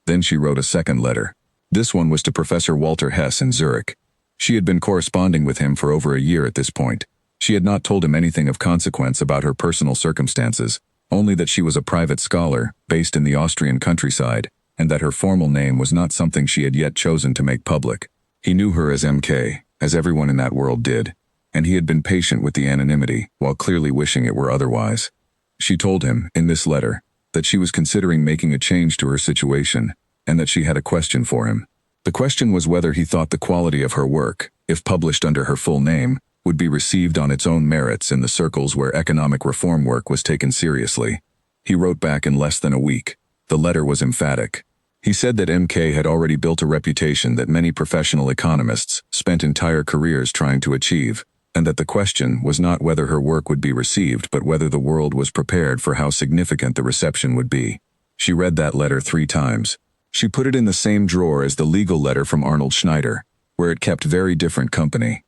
Then she wrote a second letter. This one was to Professor Walter Hess in Zurich. She had been corresponding with him for over a year at this point. She had not told him anything of consequence about her personal circumstances, only that she was a private scholar, based in the Austrian countryside, and that her formal name was not something she had yet chosen to make public. He knew her as M.K., as everyone in that world did, and he had been patient with the anonymity, while clearly wishing it were otherwise. She told him, in this letter, that she was considering making a change to her situation, and that she had a question for him. The question was whether he thought the quality of her work, if published under her full name, would be received on its own merits in the circles where economic reform work was taken seriously. He wrote back in less than a week. The letter was emphatic. He said that MK had already built a reputation that many professional economists spent entire careers trying to achieve, and that the question was not whether her work would be received but whether the world was prepared for how significant the reception would be. She read that letter 3 times. She put it in the same drawer as the legal letter from Arnold Schneider, where it kept very different company.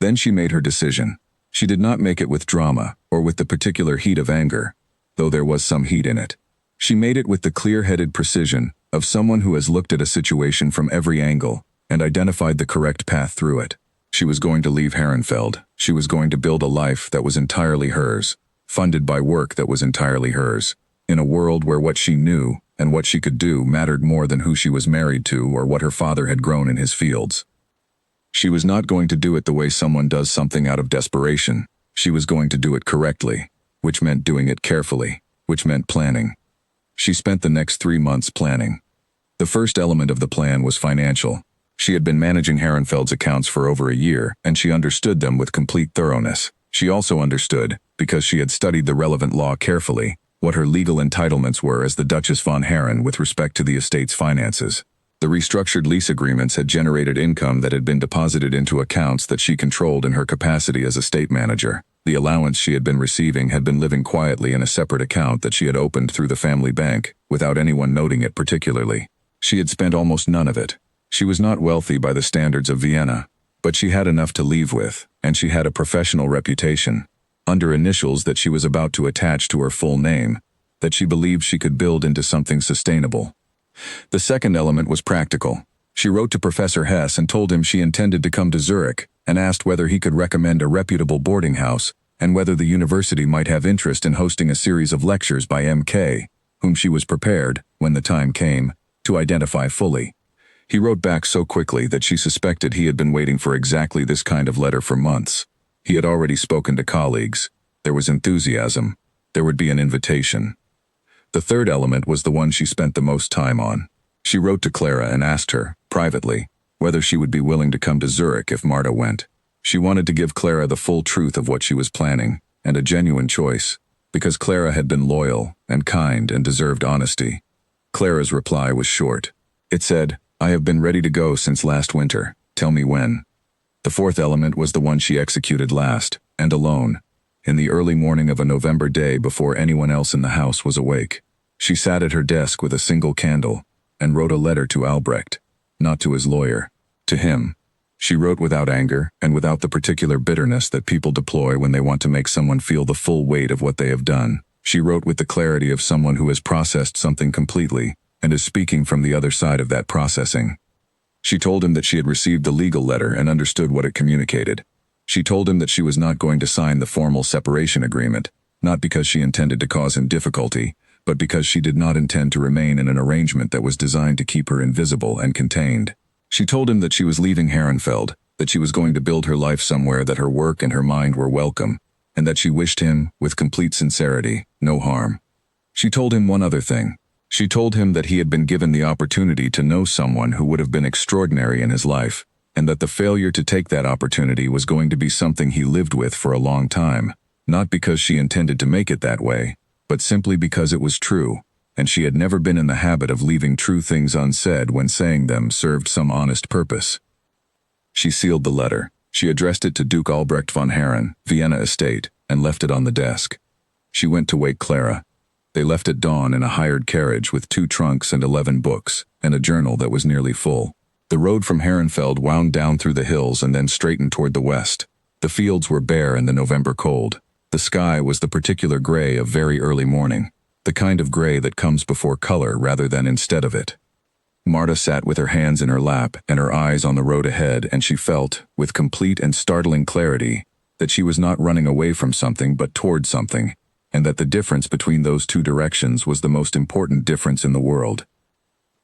Then she made her decision. She did not make it with drama or with the particular heat of anger, though there was some heat in it. She made it with the clear-headed precision of someone who has looked at a situation from every angle and identified the correct path through it. She was going to leave Herrenfeld. She was going to build a life that was entirely hers, funded by work that was entirely hers, in a world where what she knew and what she could do mattered more than who she was married to or what her father had grown in his fields. She was not going to do it the way someone does something out of desperation. She was going to do it correctly, which meant doing it carefully, which meant planning. She spent the next 3 months planning. The first element of the plan was financial. She had been managing Herrenfeld's accounts for over a year, and she understood them with complete thoroughness. She also understood, because she had studied the relevant law carefully, what her legal entitlements were as the Duchess von Herren with respect to the estate's finances. The restructured lease agreements had generated income that had been deposited into accounts that she controlled in her capacity as estate manager. The allowance she had been receiving had been living quietly in a separate account that she had opened through the family bank, without anyone noting it particularly. She had spent almost none of it. She was not wealthy by the standards of Vienna, but she had enough to leave with, and she had a professional reputation, under initials that she was about to attach to her full name, that she believed she could build into something sustainable. The second element was practical. She wrote to Professor Hess and told him she intended to come to Zurich, and asked whether he could recommend a reputable boarding house, and whether the university might have interest in hosting a series of lectures by MK, whom she was prepared, when the time came, to identify fully. He wrote back so quickly that she suspected he had been waiting for exactly this kind of letter for months. He had already spoken to colleagues. There was enthusiasm. There would be an invitation. The third element was the one she spent the most time on. She wrote to Clara and asked her, privately, whether she would be willing to come to Zurich if Marta went. She wanted to give Clara the full truth of what she was planning, and a genuine choice, because Clara had been loyal and kind and deserved honesty. Clara's reply was short. It said, "I have been ready to go since last winter. Tell me when." The fourth element was the one she executed last, and alone, in the early morning of a November day before anyone else in the house was awake. She sat at her desk with a single candle, and wrote a letter to Albrecht, not to his lawyer, to him. She wrote without anger and without the particular bitterness that people deploy when they want to make someone feel the full weight of what they have done. She wrote with the clarity of someone who has processed something completely and is speaking from the other side of that processing. She told him that she had received the legal letter and understood what it communicated. She told him that she was not going to sign the formal separation agreement, not because she intended to cause him difficulty, but because she did not intend to remain in an arrangement that was designed to keep her invisible and contained. She told him that she was leaving Herrenfeld, that she was going to build her life somewhere that her work and her mind were welcome, and that she wished him, with complete sincerity, no harm. She told him one other thing. She told him that he had been given the opportunity to know someone who would have been extraordinary in his life, and that the failure to take that opportunity was going to be something he lived with for a long time, not because she intended to make it that way, but simply because it was true, and she had never been in the habit of leaving true things unsaid when saying them served some honest purpose. She sealed the letter. She addressed it to Duke Albrecht von Herren, Vienna Estate, and left it on the desk. She went to wake Clara. They left at dawn in a hired carriage with 2 trunks and 11 books, and a journal that was nearly full. The road from Herrenfeld wound down through the hills and then straightened toward the west. The fields were bare in the November cold. The sky was the particular gray of very early morning, the kind of gray that comes before color rather than instead of it. Marta sat with her hands in her lap and her eyes on the road ahead, and she felt, with complete and startling clarity, that she was not running away from something but toward something, and that the difference between those 2 directions was the most important difference in the world.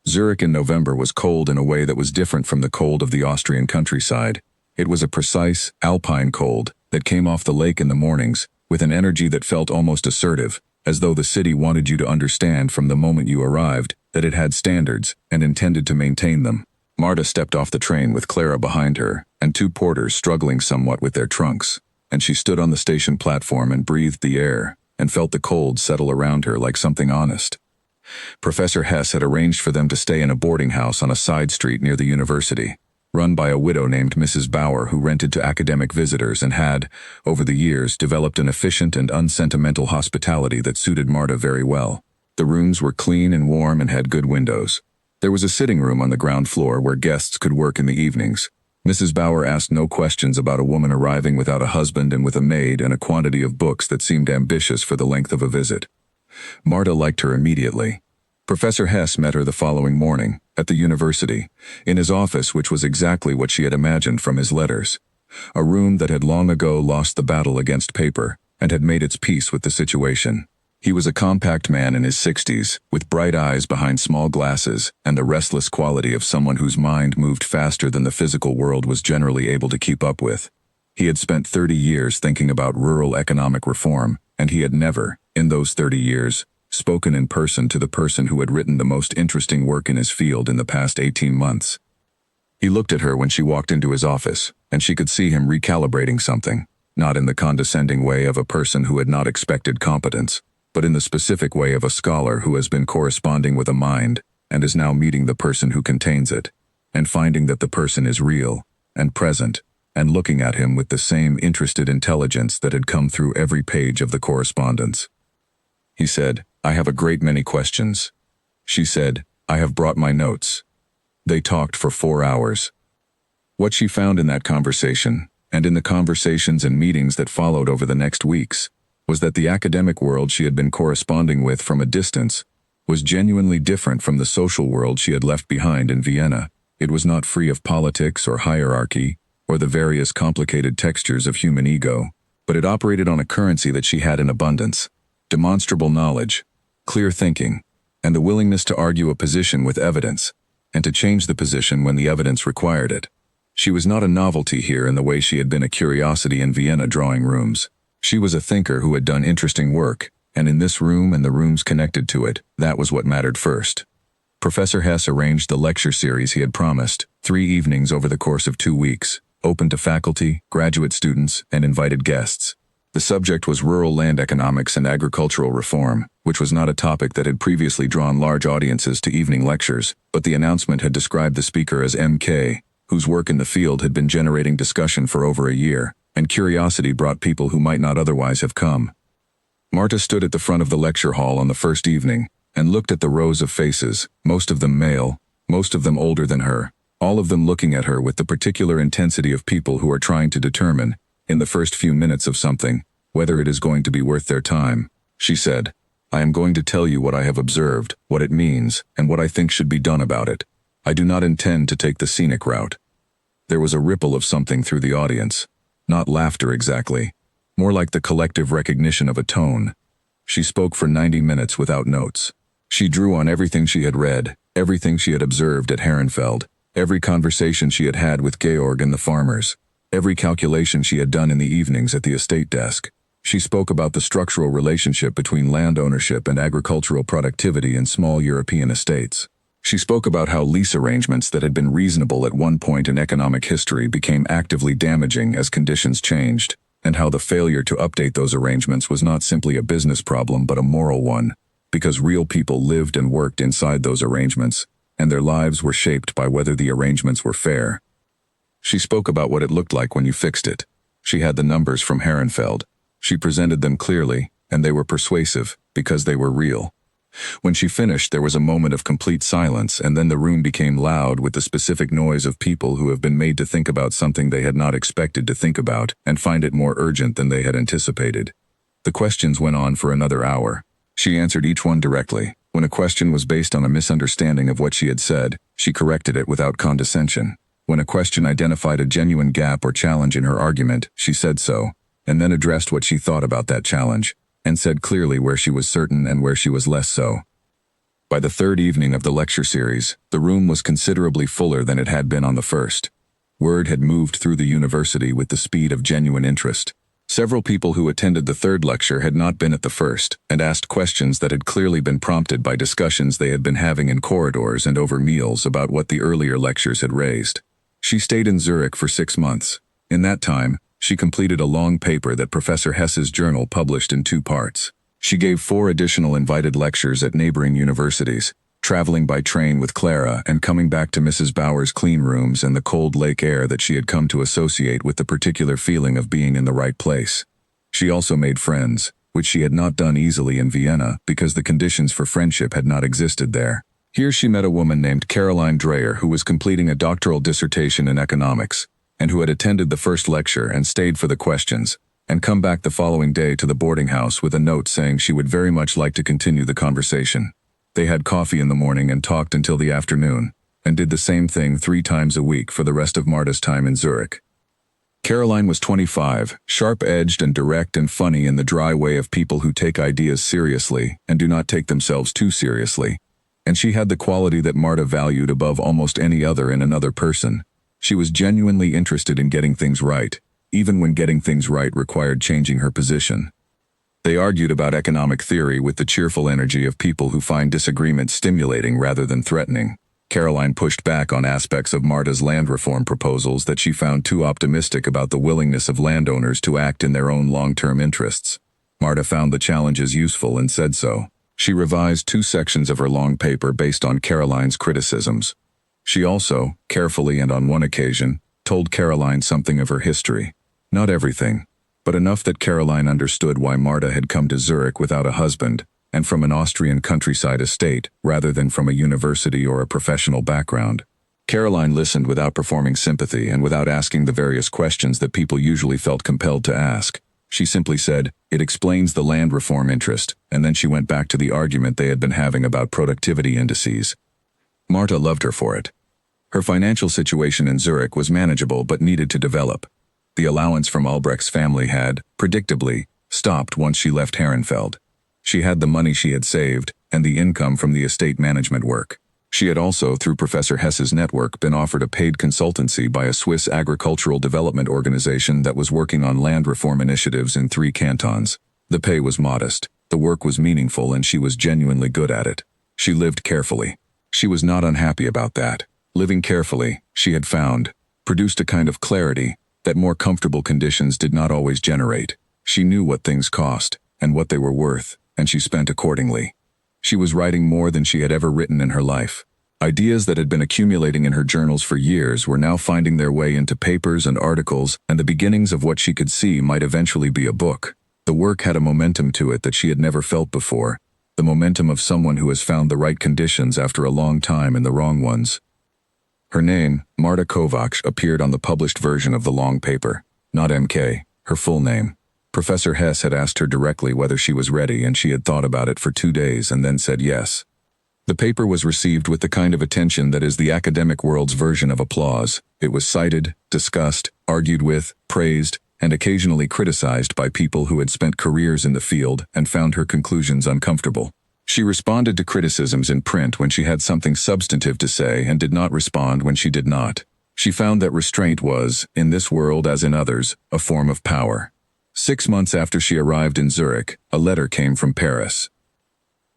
Zurich in November was cold in a way that was different from the cold of the Austrian countryside. It was a precise, alpine cold that came off the lake in the mornings, with an energy that felt almost assertive, as though the city wanted you to understand from the moment you arrived that it had standards and intended to maintain them. Marta stepped off the train with Clara behind her and two porters struggling somewhat with their trunks, and she stood on the station platform and breathed the air and felt the cold settle around her like something honest. Professor Hess had arranged for them to stay in a boarding house on a side street near the university, run by a widow named Mrs. Bauer who rented to academic visitors and had, over the years, developed an efficient and unsentimental hospitality that suited Marta very well. The rooms were clean and warm and had good windows. There was a sitting room on the ground floor where guests could work in the evenings. Mrs. Bauer asked no questions about a woman arriving without a husband and with a maid and a quantity of books that seemed ambitious for the length of a visit. Marta liked her immediately. Professor Hess met her the following morning, at the university, in his office, which was exactly what she had imagined from his letters. A room that had long ago lost the battle against paper and had made its peace with the situation. He was a compact man in his 60s, with bright eyes behind small glasses and the restless quality of someone whose mind moved faster than the physical world was generally able to keep up with. He had spent 30 years thinking about rural economic reform, and he had never, in those 30 years, spoken in person to the person who had written the most interesting work in his field in the past 18 months. He looked at her when she walked into his office, and she could see him recalibrating something, not in the condescending way of a person who had not expected competence, but in the specific way of a scholar who has been corresponding with a mind and is now meeting the person who contains it, and finding that the person is real and present, and looking at him with the same interested intelligence that had come through every page of the correspondence. He said, "I have a great many questions." She said, "I have brought my notes." They talked for 4 hours. What she found in that conversation, and in the conversations and meetings that followed over the next weeks, was that the academic world she had been corresponding with from a distance was genuinely different from the social world she had left behind in Vienna. It was not free of politics or hierarchy or the various complicated textures of human ego, but it operated on a currency that she had in abundance: demonstrable knowledge, clear thinking, and the willingness to argue a position with evidence, and to change the position when the evidence required it. She was not a novelty here in the way she had been a curiosity in Vienna drawing rooms. She was a thinker who had done interesting work, and in this room and the rooms connected to it, that was what mattered first. Professor Hess arranged the lecture series he had promised, 3 evenings over the course of 2 weeks, open to faculty, graduate students, and invited guests. The subject was rural land economics and agricultural reform, which was not a topic that had previously drawn large audiences to evening lectures, but the announcement had described the speaker as M.K., whose work in the field had been generating discussion for over a year, and curiosity brought people who might not otherwise have come. Marta stood at the front of the lecture hall on the first evening and looked at the rows of faces, most of them male, most of them older than her, all of them looking at her with the particular intensity of people who are trying to determine, in the first few minutes of something, whether it is going to be worth their time. She said, "I am going to tell you what I have observed, what it means, and what I think should be done about it. I do not intend to take the scenic route." There was a ripple of something through the audience. Not laughter exactly, more like the collective recognition of a tone. She spoke for 90 minutes without notes. She drew on everything she had read, everything she had observed at Herrenfeld, every conversation she had had with Georg and the farmers, every calculation she had done in the evenings at the estate desk. She spoke about the structural relationship between land ownership and agricultural productivity in small European estates. She spoke about how lease arrangements that had been reasonable at one point in economic history became actively damaging as conditions changed, and how the failure to update those arrangements was not simply a business problem but a moral one, because real people lived and worked inside those arrangements, and their lives were shaped by whether the arrangements were fair. She spoke about what it looked like when you fixed it. She had the numbers from Herrenfeld. She presented them clearly, and they were persuasive, because they were real. When she finished, there was a moment of complete silence, and then the room became loud with the specific noise of people who have been made to think about something they had not expected to think about and find it more urgent than they had anticipated. The questions went on for another hour. She answered each one directly. When a question was based on a misunderstanding of what she had said, she corrected it without condescension. When a question identified a genuine gap or challenge in her argument, she said so, and then addressed what she thought about that challenge, and said clearly where she was certain and where she was less so. By the third evening of the lecture series, the room was considerably fuller than it had been on the first. Word had moved through the university with the speed of genuine interest. Several people who attended the third lecture had not been at the first, and asked questions that had clearly been prompted by discussions they had been having in corridors and over meals about what the earlier lectures had raised. She stayed in Zurich for 6 months. In that time, she completed a long paper that Professor Hess's journal published in 2 parts. She gave 4 additional invited lectures at neighboring universities, traveling by train with Clara and coming back to Mrs. Bauer's clean rooms and the cold lake air that she had come to associate with the particular feeling of being in the right place. She also made friends, which she had not done easily in Vienna because the conditions for friendship had not existed there. Here she met a woman named Caroline Dreyer who was completing a doctoral dissertation in economics, and who had attended the first lecture and stayed for the questions, and come back the following day to the boarding house with a note saying she would very much like to continue the conversation. They had coffee in the morning and talked until the afternoon, and did the same thing 3 times a week for the rest of Marta's time in Zurich. Caroline was 25, sharp-edged and direct and funny in the dry way of people who take ideas seriously and do not take themselves too seriously, and she had the quality that Marta valued above almost any other in another person. She was genuinely interested in getting things right, even when getting things right required changing her position. They argued about economic theory with the cheerful energy of people who find disagreement stimulating rather than threatening. Caroline pushed back on aspects of Marta's land reform proposals that she found too optimistic about the willingness of landowners to act in their own long-term interests. Marta found the challenges useful and said so. She revised 2 sections of her long paper based on Caroline's criticisms. She also, carefully and on one occasion, told Caroline something of her history. Not everything, but enough that Caroline understood why Marta had come to Zurich without a husband, and from an Austrian countryside estate, rather than from a university or a professional background. Caroline listened without performing sympathy and without asking the various questions that people usually felt compelled to ask. She simply said, "It explains the land reform interest," and then she went back to the argument they had been having about productivity indices. Marta loved her for it. Her financial situation in Zurich was manageable but needed to develop. The allowance from Albrecht's family had, predictably, stopped once she left Herrenfeld. She had the money she had saved, and the income from the estate management work. She had also, through Professor Hess's network, been offered a paid consultancy by a Swiss agricultural development organization that was working on land reform initiatives in 3 cantons. The pay was modest, the work was meaningful, and she was genuinely good at it. She lived carefully. She was not unhappy about that. Living carefully, she had found, produced a kind of clarity that more comfortable conditions did not always generate. She knew what things cost, and what they were worth, and she spent accordingly. She was writing more than she had ever written in her life. Ideas that had been accumulating in her journals for years were now finding their way into papers and articles, and the beginnings of what she could see might eventually be a book. The work had a momentum to it that she had never felt before, the momentum of someone who has found the right conditions after a long time in the wrong ones. Her name, Marta Kovacs, appeared on the published version of the long paper, not MK, her full name. Professor Hess had asked her directly whether she was ready, and she had thought about it for 2 days and then said yes. The paper was received with the kind of attention that is the academic world's version of applause. It was cited, discussed, argued with, praised, and occasionally criticized by people who had spent careers in the field and found her conclusions uncomfortable. She responded to criticisms in print when she had something substantive to say and did not respond when she did not. She found that restraint was, in this world as in others, a form of power. 6 months after she arrived in Zurich, a letter came from Paris.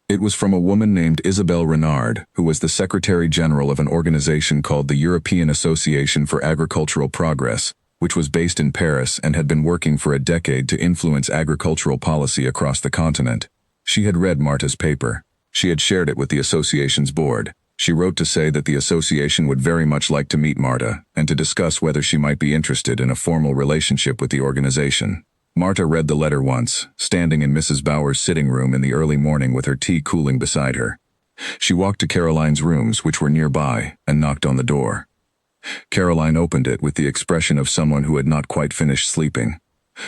It was from a woman named Isabelle Renard, who was the Secretary General of an organization called the European Association for Agricultural Progress, which was based in Paris and had been working for a decade to influence agricultural policy across the continent. She had read Marta's paper. She had shared it with the association's board. She wrote to say that the association would very much like to meet Marta and to discuss whether she might be interested in a formal relationship with the organization. Marta read the letter once, standing in Mrs. Bauer's sitting room in the early morning with her tea cooling beside her. She walked to Caroline's rooms, which were nearby, and knocked on the door. Caroline opened it with the expression of someone who had not quite finished sleeping.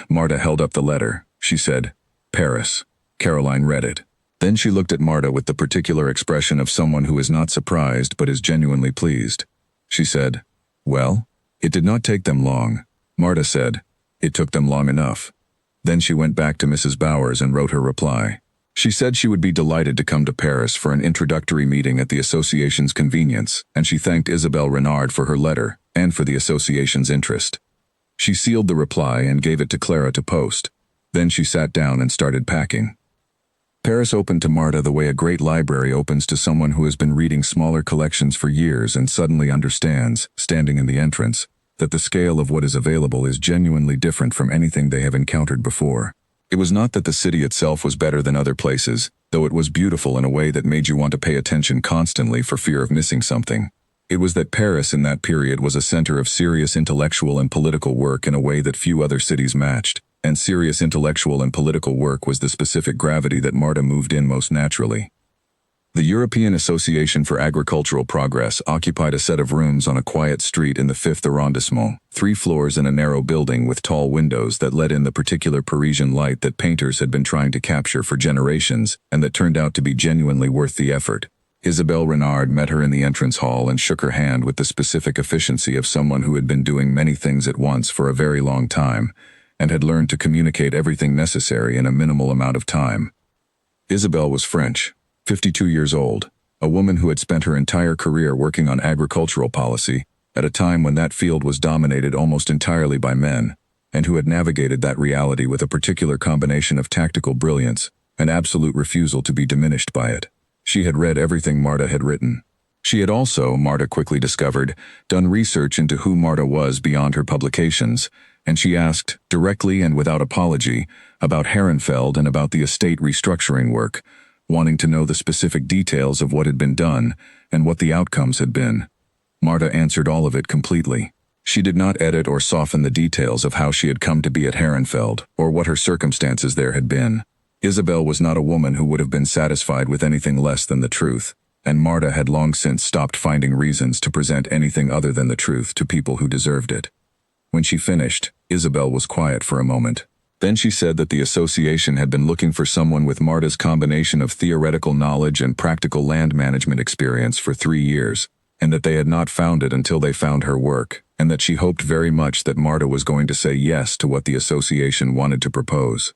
Marta held up the letter. She said, "Paris." Caroline read it. Then she looked at Marta with the particular expression of someone who is not surprised but is genuinely pleased. She said, "Well?" "It did not take them long." Marta said, "It took them long enough." Then she went back to Mrs. Bowers and wrote her reply. She said she would be delighted to come to Paris for an introductory meeting at the association's convenience, and she thanked Isabelle Renard for her letter and for the association's interest. She sealed the reply and gave it to Clara to post. Then she sat down and started packing. Paris opened to Marta the way a great library opens to someone who has been reading smaller collections for years and suddenly understands, standing in the entrance, that the scale of what is available is genuinely different from anything they have encountered before. It was not that the city itself was better than other places, though it was beautiful in a way that made you want to pay attention constantly for fear of missing something. It was that Paris in that period was a center of serious intellectual and political work in a way that few other cities matched, and serious intellectual and political work was the specific gravity that Marta moved in most naturally. The European Association for Agricultural Progress occupied a set of rooms on a quiet street in the 5th arrondissement, 3 floors in a narrow building with tall windows that let in the particular Parisian light that painters had been trying to capture for generations and that turned out to be genuinely worth the effort. Isabelle Renard met her in the entrance hall and shook her hand with the specific efficiency of someone who had been doing many things at once for a very long time and had learned to communicate everything necessary in a minimal amount of time. Isabelle was French, 52 years old, a woman who had spent her entire career working on agricultural policy at a time when that field was dominated almost entirely by men, and who had navigated that reality with a particular combination of tactical brilliance and absolute refusal to be diminished by it. She had read everything Marta had written. She had also, Marta quickly discovered, done research into who Marta was beyond her publications, and she asked, directly and without apology, about Herrenfeld and about the estate restructuring work, wanting to know the specific details of what had been done and what the outcomes had been. Marta answered all of it completely. She did not edit or soften the details of how she had come to be at Herrenfeld or what her circumstances there had been. Isabelle was not a woman who would have been satisfied with anything less than the truth, and Marta had long since stopped finding reasons to present anything other than the truth to people who deserved it. When she finished, Isabelle was quiet for a moment. Then she said that the association had been looking for someone with Marta's combination of theoretical knowledge and practical land management experience for 3 years, and that they had not found it until they found her work, and that she hoped very much that Marta was going to say yes to what the association wanted to propose.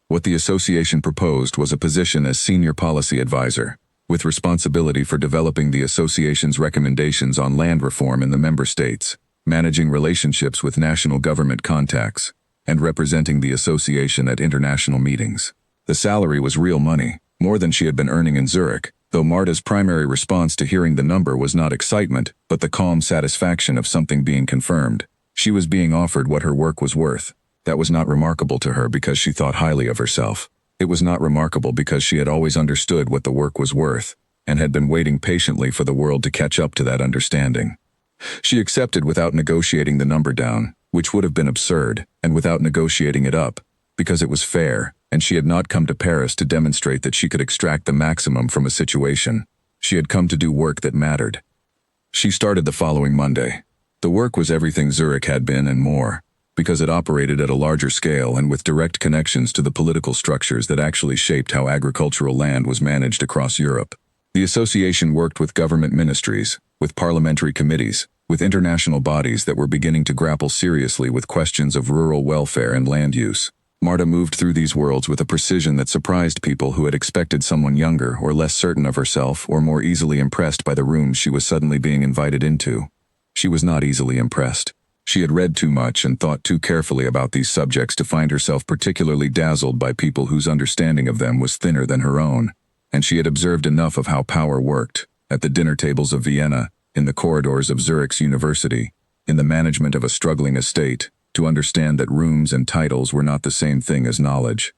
What the association proposed was a position as senior policy advisor, with responsibility for developing the association's recommendations on land reform in the member states, managing relationships with national government contacts, and representing the association at international meetings. The salary was real money, more than she had been earning in Zurich, though Marta's primary response to hearing the number was not excitement, but the calm satisfaction of something being confirmed. She was being offered what her work was worth. That was not remarkable to her because she thought highly of herself. It was not remarkable because she had always understood what the work was worth, and had been waiting patiently for the world to catch up to that understanding. She accepted without negotiating the number down, which would have been absurd, and without negotiating it up, because it was fair, and she had not come to Paris to demonstrate that she could extract the maximum from a situation. She had come to do work that mattered. She started the following Monday. The work was everything Zurich had been and more, because it operated at a larger scale and with direct connections to the political structures that actually shaped how agricultural land was managed across Europe. The association worked with government ministries, with parliamentary committees, with international bodies that were beginning to grapple seriously with questions of rural welfare and land use. Marta moved through these worlds with a precision that surprised people who had expected someone younger or less certain of herself or more easily impressed by the rooms she was suddenly being invited into. She was not easily impressed. She had read too much and thought too carefully about these subjects to find herself particularly dazzled by people whose understanding of them was thinner than her own, and she had observed enough of how power worked, at the dinner tables of Vienna, in the corridors of Zurich's university, in the management of a struggling estate, to understand that rooms and titles were not the same thing as knowledge.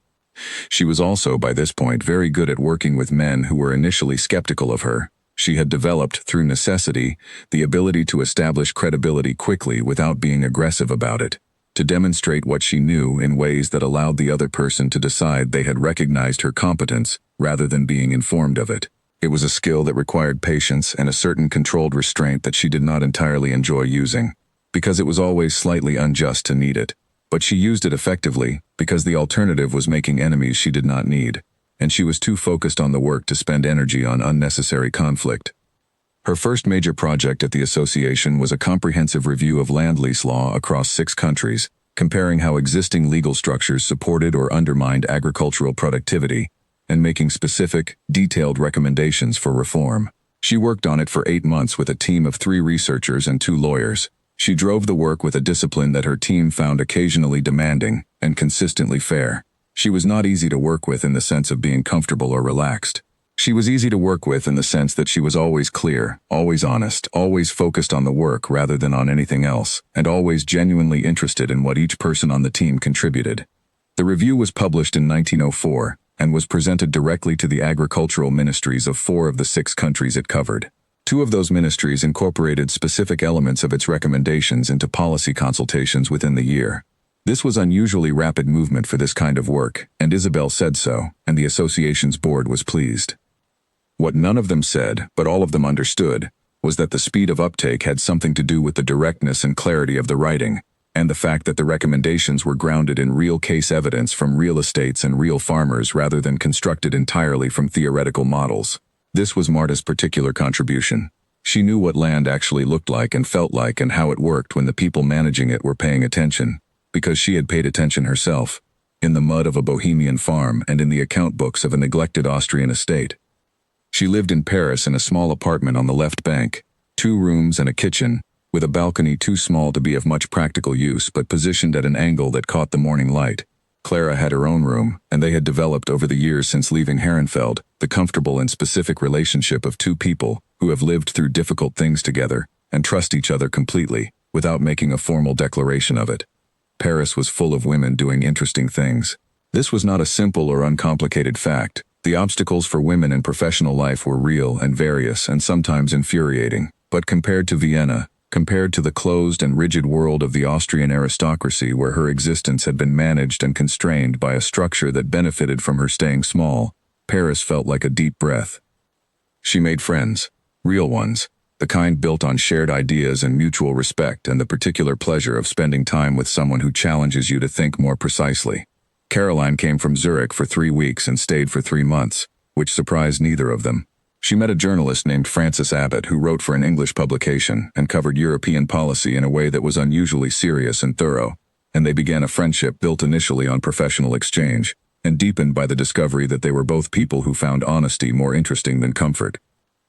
She was also, by this point, very good at working with men who were initially skeptical of her. She had developed, through necessity, the ability to establish credibility quickly without being aggressive about it, to demonstrate what she knew in ways that allowed the other person to decide they had recognized her competence rather than being informed of it. It was a skill that required patience and a certain controlled restraint that she did not entirely enjoy using, because it was always slightly unjust to need it. But she used it effectively because the alternative was making enemies she did not need, and she was too focused on the work to spend energy on unnecessary conflict. Her first major project at the association was a comprehensive review of land lease law across 6 countries, comparing how existing legal structures supported or undermined agricultural productivity, and making specific, detailed recommendations for reform. She worked on it for 8 months with a team of 3 researchers and 2 lawyers, She drove the work with a discipline that her team found occasionally demanding and consistently fair. She was not easy to work with in the sense of being comfortable or relaxed. She was easy to work with in the sense that she was always clear, always honest, always focused on the work rather than on anything else, and always genuinely interested in what each person on the team contributed. The review was published in 1904 and was presented directly to the agricultural ministries of 4 of the 6 countries it covered. 2 of those ministries incorporated specific elements of its recommendations into policy consultations within the year. This was unusually rapid movement for this kind of work, and Isabel said so, and the association's board was pleased. What none of them said, but all of them understood, was that the speed of uptake had something to do with the directness and clarity of the writing, and the fact that the recommendations were grounded in real case evidence from real estates and real farmers rather than constructed entirely from theoretical models. This was Marta's particular contribution. She knew what land actually looked like and felt like and how it worked when the people managing it were paying attention, because she had paid attention herself, in the mud of a Bohemian farm and in the account books of a neglected Austrian estate. She lived in Paris in a small apartment on the left bank, 2 rooms and a kitchen, with a balcony too small to be of much practical use but positioned at an angle that caught the morning light. Clara had her own room, and they had developed over the years since leaving Herrenfeld the comfortable and specific relationship of 2 people who have lived through difficult things together and trust each other completely, without making a formal declaration of it. Paris was full of women doing interesting things. This was not a simple or uncomplicated fact. The obstacles for women in professional life were real and various and sometimes infuriating, but compared to Vienna, compared to the closed and rigid world of the Austrian aristocracy where her existence had been managed and constrained by a structure that benefited from her staying small, Paris felt like a deep breath. She made friends, real ones, the kind built on shared ideas and mutual respect and the particular pleasure of spending time with someone who challenges you to think more precisely. Caroline came from Zurich for 3 weeks and stayed for 3 months, which surprised neither of them. She met a journalist named Francis Abbott who wrote for an English publication and covered European policy in a way that was unusually serious and thorough, and they began a friendship built initially on professional exchange and deepened by the discovery that they were both people who found honesty more interesting than comfort.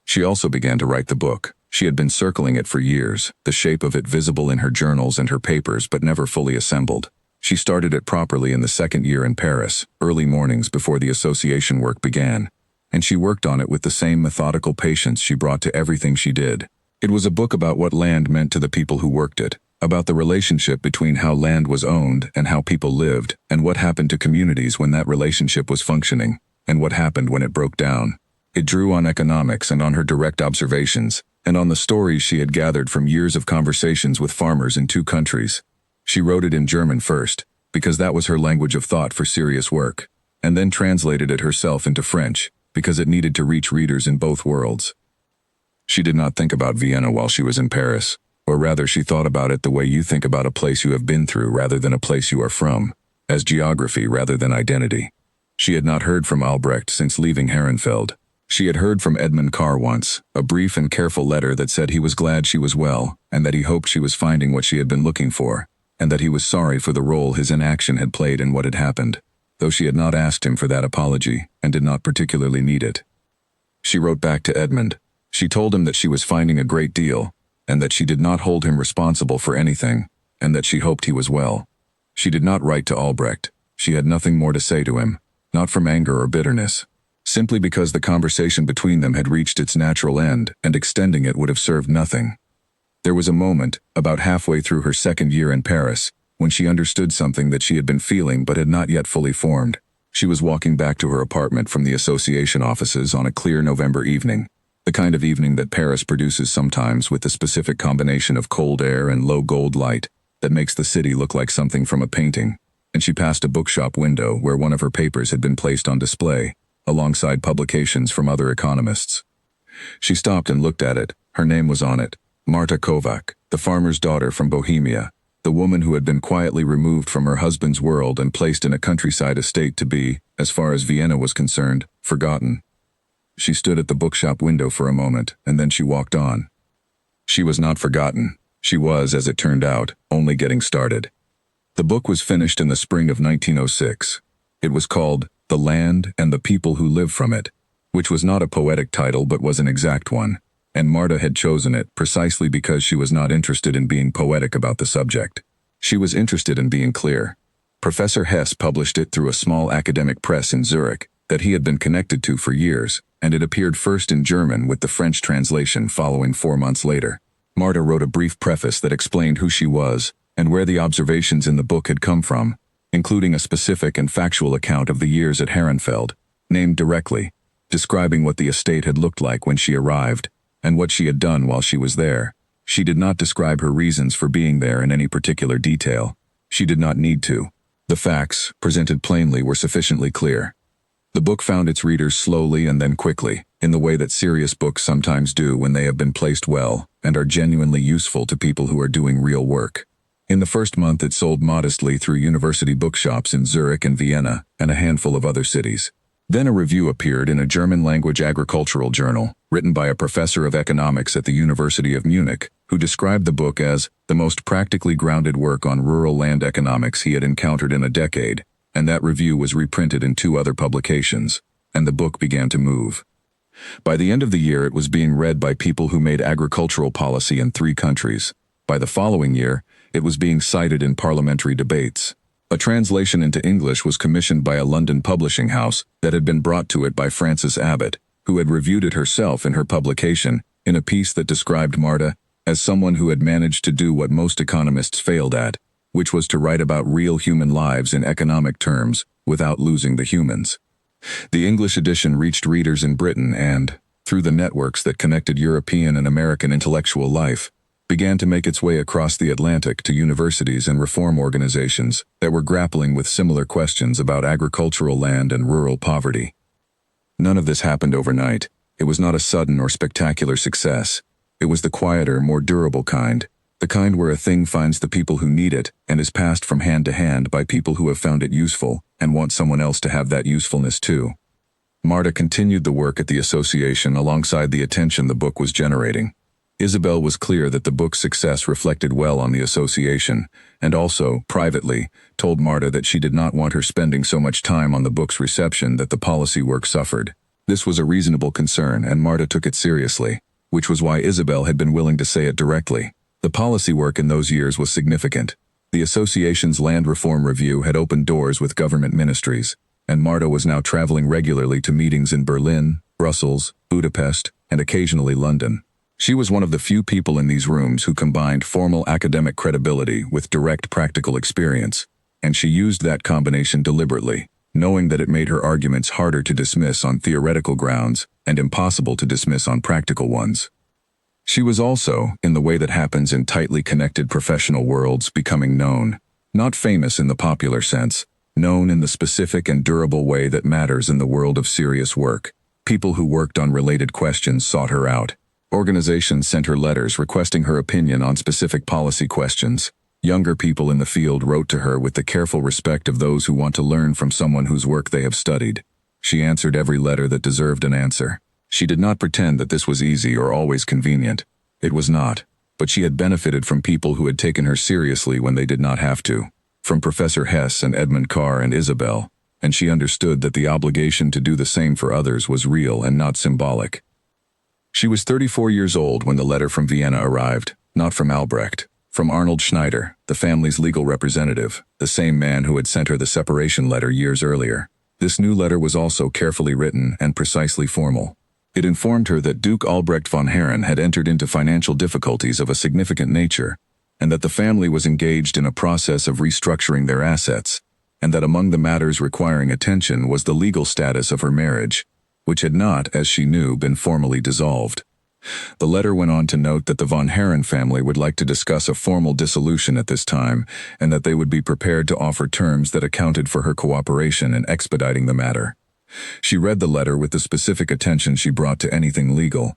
She also began to write the book. She had been circling it for years, the shape of it visible in her journals and her papers but never fully assembled. She started it properly in the 2nd year in Paris, early mornings before the association work began, and she worked on it with the same methodical patience she brought to everything she did. It was a book about what land meant to the people who worked it, about the relationship between how land was owned and how people lived, and what happened to communities when that relationship was functioning, and what happened when it broke down. It drew on economics and on her direct observations, and on the stories she had gathered from years of conversations with farmers in 2 countries. She wrote it in German first, because that was her language of thought for serious work, and then translated it herself into French, because it needed to reach readers in both worlds. She did not think about Vienna while she was in Paris, or rather she thought about it the way you think about a place you have been through rather than a place you are from, as geography rather than identity. She had not heard from Albrecht since leaving Herrenfeld. She had heard from Edmund Carr once, a brief and careful letter that said he was glad she was well, and that he hoped she was finding what she had been looking for, and that he was sorry for the role his inaction had played in what had happened, though she had not asked him for that apology and did not particularly need it. She wrote back to Edmund. She told him that she was finding a great deal, and that she did not hold him responsible for anything, and that she hoped he was well. She did not write to Albrecht. She had nothing more to say to him, not from anger or bitterness, simply because the conversation between them had reached its natural end, and extending it would have served nothing. There was a moment, about halfway through her 2nd year in Paris, when she understood something that she had been feeling but had not yet fully formed. She was walking back to her apartment from the association offices on a clear November evening, the kind of evening that Paris produces sometimes with the specific combination of cold air and low gold light that makes the city look like something from a painting, and she passed a bookshop window where one of her papers had been placed on display, alongside publications from other economists. She stopped and looked at it. Her name was on it. Marta Kovac, the farmer's daughter from Bohemia, the woman who had been quietly removed from her husband's world and placed in a countryside estate to be, as far as Vienna was concerned, forgotten. She stood at the bookshop window for a moment, and then she walked on. She was not forgotten. She was, as it turned out, only getting started. The book was finished in the spring of 1906. It was called The Land and the People Who Live from It, which was not a poetic title but was an exact one. and Marta had chosen it precisely because she was not interested in being poetic about the subject. She was interested in being clear. Professor Hess published it through a small academic press in Zurich that he had been connected to for years, and it appeared first in German with the French translation following 4 months later. Marta wrote a brief preface that explained who she was and where the observations in the book had come from, including a specific and factual account of the years at Herrenfeld, named directly, describing what the estate had looked like when she arrived, and what she had done while she was there. She did not describe her reasons for being there in any particular detail. She did not need to. The facts, presented plainly, were sufficiently clear. The book found its readers slowly and then quickly, in the way that serious books sometimes do when they have been placed well and are genuinely useful to people who are doing real work. In the first month it sold modestly through university bookshops in Zurich and Vienna and a handful of other cities. Then a review appeared in a German-language agricultural journal, written by a professor of economics at the University of Munich, who described the book as the most practically grounded work on rural land economics he had encountered in a decade, and that review was reprinted in 2 other publications, and the book began to move. By the end of the year it was being read by people who made agricultural policy in 3 countries. By the following year, it was being cited in parliamentary debates. A translation into English was commissioned by a London publishing house that had been brought to it by Frances Abbott, who had reviewed it herself in her publication, in a piece that described Marta as someone who had managed to do what most economists failed at, which was to write about real human lives in economic terms without losing the humans. The English edition reached readers in Britain and, through the networks that connected European and American intellectual life, began to make its way across the Atlantic to universities and reform organizations that were grappling with similar questions about agricultural land and rural poverty. None of this happened overnight. It was not a sudden or spectacular success. It was the quieter, more durable kind, the kind where a thing finds the people who need it and is passed from hand to hand by people who have found it useful and want someone else to have that usefulness too. Marta continued the work at the association alongside the attention the book was generating. Isabel was clear that the book's success reflected well on the association, and also, privately, told Marta that she did not want her spending so much time on the book's reception that the policy work suffered. This was a reasonable concern, and Marta took it seriously, which was why Isabel had been willing to say it directly. The policy work in those years was significant. The association's land reform review had opened doors with government ministries, and Marta was now traveling regularly to meetings in Berlin, Brussels, Budapest, and occasionally London. She was one of the few people in these rooms who combined formal academic credibility with direct practical experience, and she used that combination deliberately, knowing that it made her arguments harder to dismiss on theoretical grounds and impossible to dismiss on practical ones. She was also, in the way that happens in tightly connected professional worlds, becoming known, not famous in the popular sense, known in the specific and durable way that matters in the world of serious work. People who worked on related questions sought her out. Organizations sent her letters requesting her opinion on specific policy questions. Younger people in the field wrote to her with the careful respect of those who want to learn from someone whose work they have studied. She answered every letter that deserved an answer. She did not pretend that this was easy or always convenient. It was not, but she had benefited from people who had taken her seriously when they did not have to, from Professor Hess and Edmund Carr and Isabel, and she understood that the obligation to do the same for others was real and not symbolic. She was 34 years old when the letter from Vienna arrived, not from Albrecht, from Arnold Schneider, the family's legal representative, the same man who had sent her the separation letter years earlier. This new letter was also carefully written and precisely formal. It informed her that Duke Albrecht von Herren had entered into financial difficulties of a significant nature, and that the family was engaged in a process of restructuring their assets, and that among the matters requiring attention was the legal status of her marriage, which had not, as she knew, been formally dissolved. The letter went on to note that the von Herren family would like to discuss a formal dissolution at this time, and that they would be prepared to offer terms that accounted for her cooperation in expediting the matter. She read the letter with the specific attention she brought to anything legal.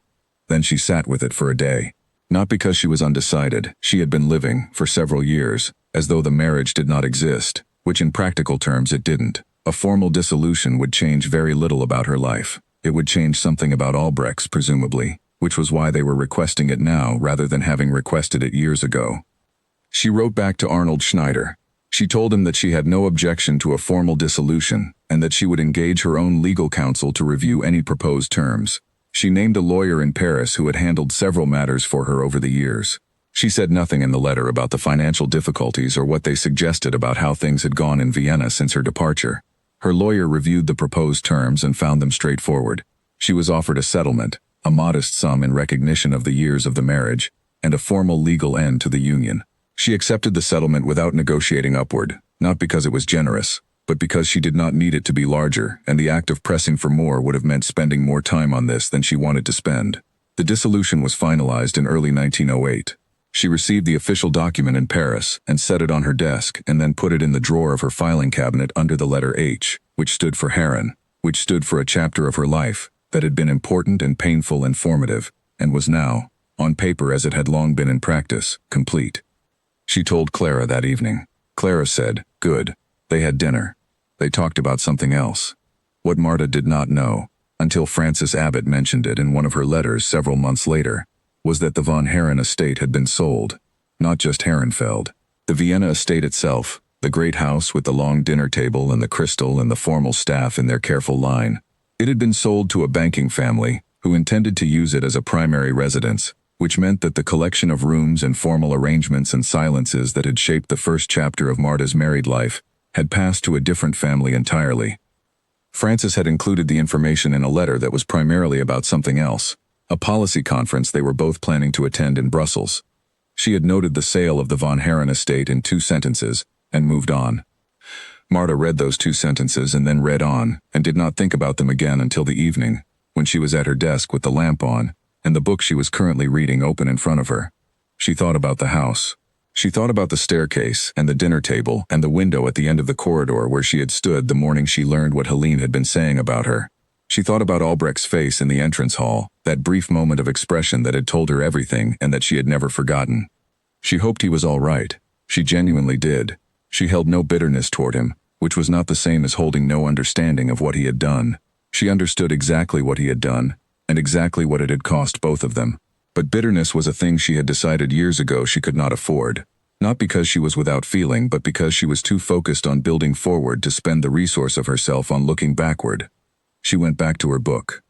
Then she sat with it for a day. Not because she was undecided. She had been living, for several years, as though the marriage did not exist, which in practical terms it didn't. A formal dissolution would change very little about her life. It would change something about Albrecht's, presumably, which was why they were requesting it now rather than having requested it years ago. She wrote back to Arnold Schneider. She told him that she had no objection to a formal dissolution and that she would engage her own legal counsel to review any proposed terms. She named a lawyer in Paris who had handled several matters for her over the years. She said nothing in the letter about the financial difficulties or what they suggested about how things had gone in Vienna since her departure. Her lawyer reviewed the proposed terms and found them straightforward. She was offered a settlement, a modest sum in recognition of the years of the marriage, and a formal legal end to the union. She accepted the settlement without negotiating upward, not because it was generous, but because she did not need it to be larger, and the act of pressing for more would have meant spending more time on this than she wanted to spend. The dissolution was finalized in early 1908. She received the official document in Paris and set it on her desk and then put it in the drawer of her filing cabinet under the letter H, which stood for Heron, which stood for a chapter of her life that had been important and painful and formative, and was now, on paper as it had long been in practice, complete. She told Clara that evening. Clara said, "Good." They had dinner. They talked about something else. What Marta did not know, until Frances Abbott mentioned it in one of her letters several months later, was that the von Heron estate had been sold, not just Herrenfeld. The Vienna estate itself, the great house with the long dinner table and the crystal and the formal staff in their careful line, it had been sold to a banking family who intended to use it as a primary residence, which meant that the collection of rooms and formal arrangements and silences that had shaped the first chapter of Marta's married life had passed to a different family entirely. Frances had included the information in a letter that was primarily about something else, a policy conference they were both planning to attend in Brussels. She had noted the sale of the von Heron estate in 2 sentences and moved on. Marta read those 2 sentences and then read on and did not think about them again until the evening, when she was at her desk with the lamp on and the book she was currently reading open in front of her. She thought about the house. She thought about the staircase and the dinner table and the window at the end of the corridor where she had stood the morning she learned what Helene had been saying about her. She thought about Albrecht's face in the entrance hall, that brief moment of expression that had told her everything and that she had never forgotten. She hoped he was all right. She genuinely did. She held no bitterness toward him, which was not the same as holding no understanding of what he had done. She understood exactly what he had done, and exactly what it had cost both of them. But bitterness was a thing she had decided years ago she could not afford. Not because she was without feeling, but because she was too focused on building forward to spend the resource of herself on looking backward. She went back to her book.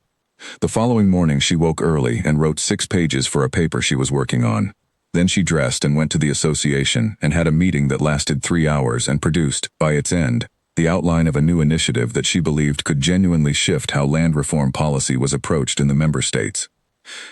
The following morning she woke early and wrote 6 pages for a paper she was working on. Then she dressed and went to the association and had a meeting that lasted 3 hours and produced, by its end, the outline of a new initiative that she believed could genuinely shift how land reform policy was approached in the member states.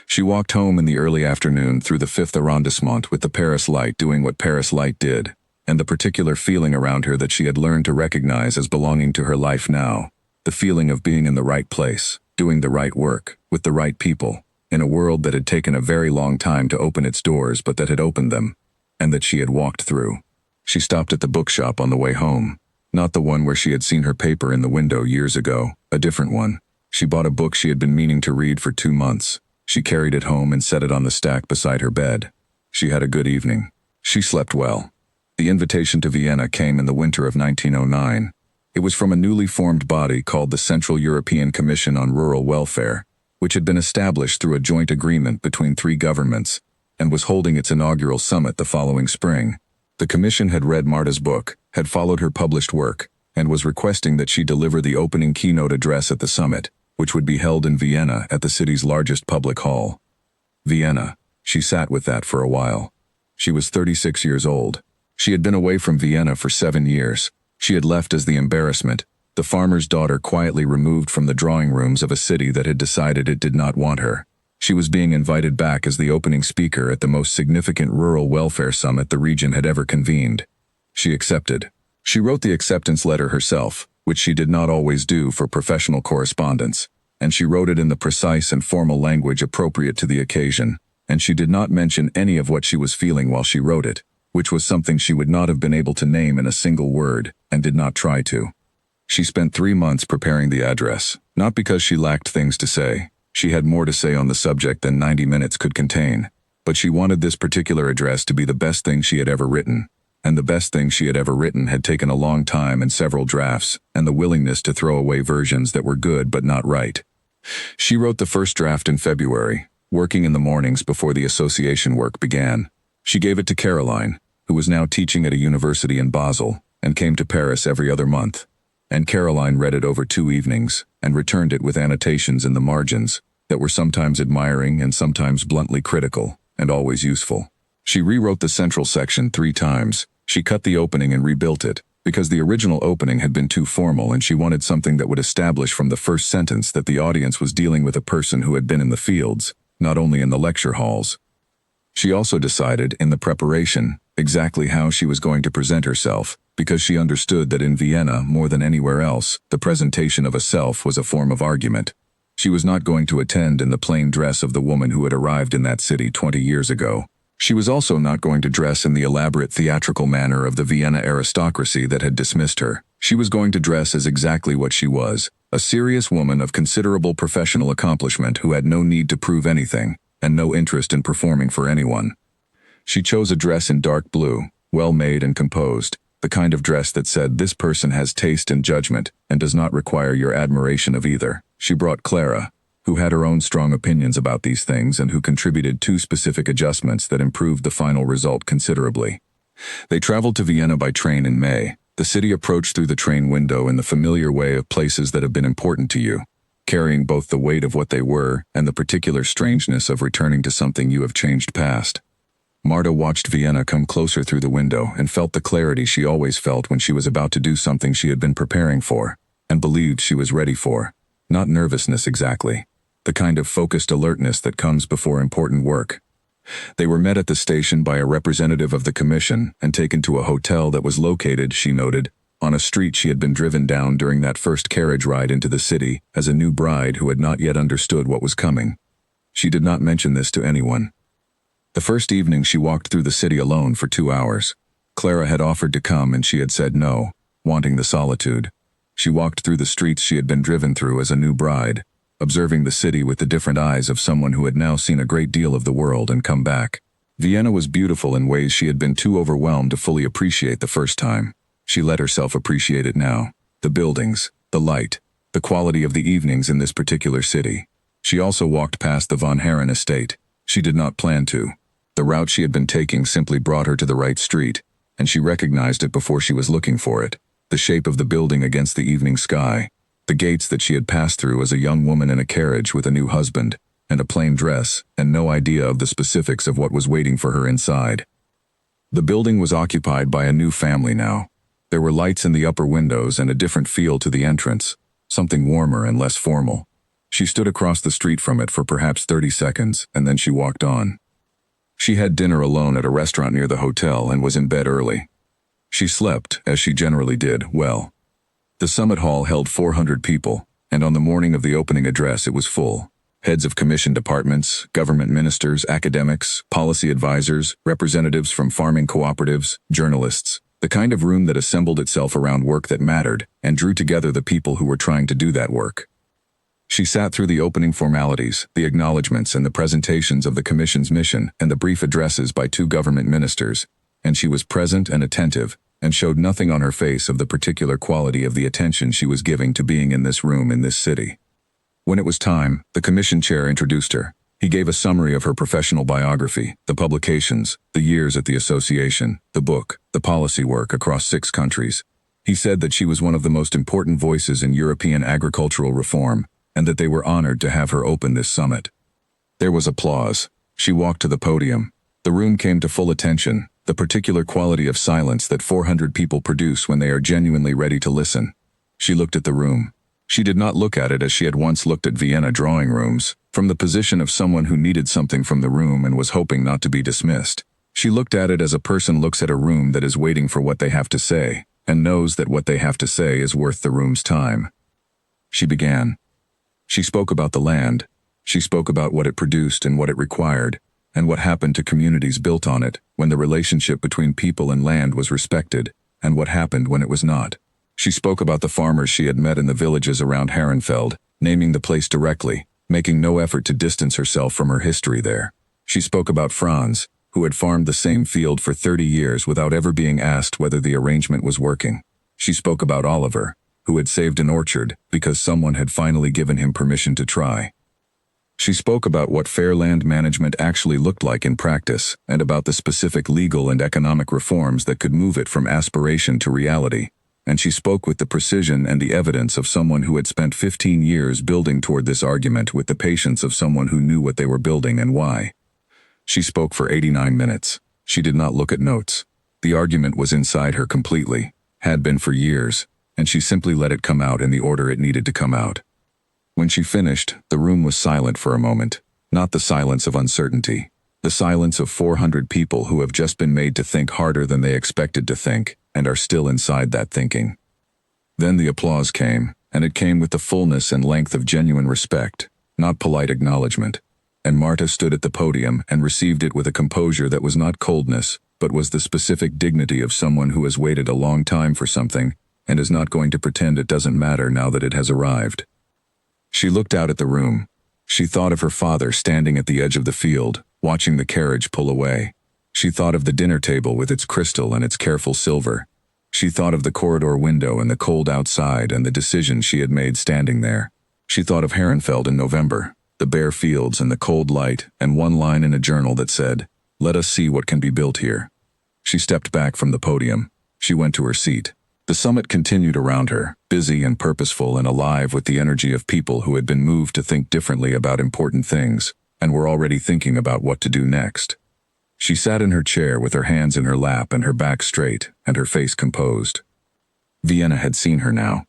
She walked home in the early afternoon through the 5th arrondissement with the Paris light doing what Paris light did, and the particular feeling around her that she had learned to recognize as belonging to her life now, the feeling of being in the right place, doing the right work, with the right people, in a world that had taken a very long time to open its doors but that had opened them, and that she had walked through. She stopped at the bookshop on the way home, not the one where she had seen her paper in the window years ago, a different one. She bought a book she had been meaning to read for 2 months. She carried it home and set it on the stack beside her bed. She had a good evening. She slept well. The invitation to Vienna came in the winter of 1909. It was from a newly formed body called the Central European Commission on Rural Welfare, which had been established through a joint agreement between 3 governments, and was holding its inaugural summit the following spring. The commission had read Marta's book, had followed her published work, and was requesting that she deliver the opening keynote address at the summit, which would be held in Vienna at the city's largest public hall. Vienna. She sat with that for a while. She was 36 years old. She had been away from Vienna for 7 years. She had left as the embarrassment, the farmer's daughter quietly removed from the drawing rooms of a city that had decided it did not want her. She was being invited back as the opening speaker at the most significant rural welfare summit the region had ever convened. She accepted. She wrote the acceptance letter herself, which she did not always do for professional correspondence, and she wrote it in the precise and formal language appropriate to the occasion, and she did not mention any of what she was feeling while she wrote it, which was something she would not have been able to name in a single word, and did not try to. She spent 3 months preparing the address, not because she lacked things to say. She had more to say on the subject than 90 minutes could contain, but she wanted this particular address to be the best thing she had ever written. And the best thing she had ever written had taken a long time and several drafts, and the willingness to throw away versions that were good but not right. She wrote the first draft in February, working in the mornings before the association work began. She gave it to Caroline, who was now teaching at a university in Basel, and came to Paris every other month. And Caroline read it over 2 evenings, and returned it with annotations in the margins, that were sometimes admiring and sometimes bluntly critical, and always useful. She rewrote the central section 3 times. She cut the opening and rebuilt it, because the original opening had been too formal and she wanted something that would establish from the first sentence that the audience was dealing with a person who had been in the fields, not only in the lecture halls. She also decided, in the preparation, exactly how she was going to present herself, because she understood that in Vienna, more than anywhere else, the presentation of a self was a form of argument. She was not going to attend in the plain dress of the woman who had arrived in that city 20 years ago. She was also not going to dress in the elaborate theatrical manner of the Vienna aristocracy that had dismissed her. She was going to dress as exactly what she was, a serious woman of considerable professional accomplishment who had no need to prove anything, and no interest in performing for anyone. She chose a dress in dark blue, well made and composed, the kind of dress that said this person has taste and judgment and does not require your admiration of either. She brought Clara, who had her own strong opinions about these things and who contributed 2 specific adjustments that improved the final result considerably. They traveled to Vienna by train in May. The city approached through the train window in the familiar way of places that have been important to you, carrying both the weight of what they were and the particular strangeness of returning to something you have changed past. Marta watched Vienna come closer through the window and felt the clarity she always felt when she was about to do something she had been preparing for, and believed she was ready for. Not nervousness exactly. The kind of focused alertness that comes before important work. They were met at the station by a representative of the commission and taken to a hotel that was located, she noted, on a street she had been driven down during that first carriage ride into the city as a new bride who had not yet understood what was coming. She did not mention this to anyone. The first evening she walked through the city alone for 2 hours. Clara had offered to come and she had said no, wanting the solitude. She walked through the streets she had been driven through as a new bride, observing the city with the different eyes of someone who had now seen a great deal of the world and come back. Vienna was beautiful in ways she had been too overwhelmed to fully appreciate the first time. She let herself appreciate it now. The buildings, the light, the quality of the evenings in this particular city. She also walked past the Von Herren estate. She did not plan to. The route she had been taking simply brought her to the right street, and she recognized it before she was looking for it. The shape of the building against the evening sky. The gates that she had passed through as a young woman in a carriage with a new husband, and a plain dress, and no idea of the specifics of what was waiting for her inside. The building was occupied by a new family now. There were lights in the upper windows and a different feel to the entrance, something warmer and less formal. She stood across the street from it for perhaps 30 seconds, and then she walked on. She had dinner alone at a restaurant near the hotel and was in bed early. She slept, as she generally did, well. The Summit Hall held 400 people, and on the morning of the opening address it was full. Heads of commission departments, government ministers, academics, policy advisors, representatives from farming cooperatives, journalists. The kind of room that assembled itself around work that mattered and drew together the people who were trying to do that work. She sat through the opening formalities, the acknowledgments and the presentations of the commission's mission and the brief addresses by 2 government ministers, and she was present and attentive, and showed nothing on her face of the particular quality of the attention she was giving to being in this room in this city. When it was time, the commission chair introduced her. He gave a summary of her professional biography, the publications, the years at the association, the book, the policy work across 6 countries. He said that she was one of the most important voices in European agricultural reform, and that they were honored to have her open this summit. There was applause. She walked to the podium. The room came to full attention, the particular quality of silence that 400 people produce when they are genuinely ready to listen. She looked at the room. She did not look at it as she had once looked at Vienna drawing rooms, from the position of someone who needed something from the room and was hoping not to be dismissed. She looked at it as a person looks at a room that is waiting for what they have to say, and knows that what they have to say is worth the room's time. She began. She spoke about the land. She spoke about what it produced and what it required, and what happened to communities built on it when the relationship between people and land was respected, and what happened when it was not. She spoke about the farmers she had met in the villages around Herrenfeld, naming the place directly, making no effort to distance herself from her history there. She spoke about Franz, who had farmed the same field for 30 years without ever being asked whether the arrangement was working. She spoke about Oliver, who had saved an orchard because someone had finally given him permission to try. She spoke about what fair land management actually looked like in practice, and about the specific legal and economic reforms that could move it from aspiration to reality. and she spoke with the precision and the evidence of someone who had spent 15 years building toward this argument with the patience of someone who knew what they were building and why. She spoke for 89 minutes. She did not look at notes. The argument was inside her completely, had been for years, and she simply let it come out in the order it needed to come out. When she finished, the room was silent for a moment, not the silence of uncertainty, the silence of 400 people who have just been made to think harder than they expected to think, and are still inside that thinking. Then the applause came, and it came with the fullness and length of genuine respect, not polite acknowledgement, and Marta stood at the podium and received it with a composure that was not coldness, but was the specific dignity of someone who has waited a long time for something, and is not going to pretend it doesn't matter now that it has arrived. She looked out at the room. She thought of her father standing at the edge of the field, watching the carriage pull away. She thought of the dinner table with its crystal and its careful silver. She thought of the corridor window and the cold outside and the decision she had made standing there. She thought of Herrenfeld in November, the bare fields and the cold light, and one line in a journal that said, "Let us see what can be built here." She stepped back from the podium. She went to her seat. The summit continued around her, busy and purposeful and alive with the energy of people who had been moved to think differently about important things, and were already thinking about what to do next. She sat in her chair with her hands in her lap and her back straight, and her face composed. Vienna had seen her now.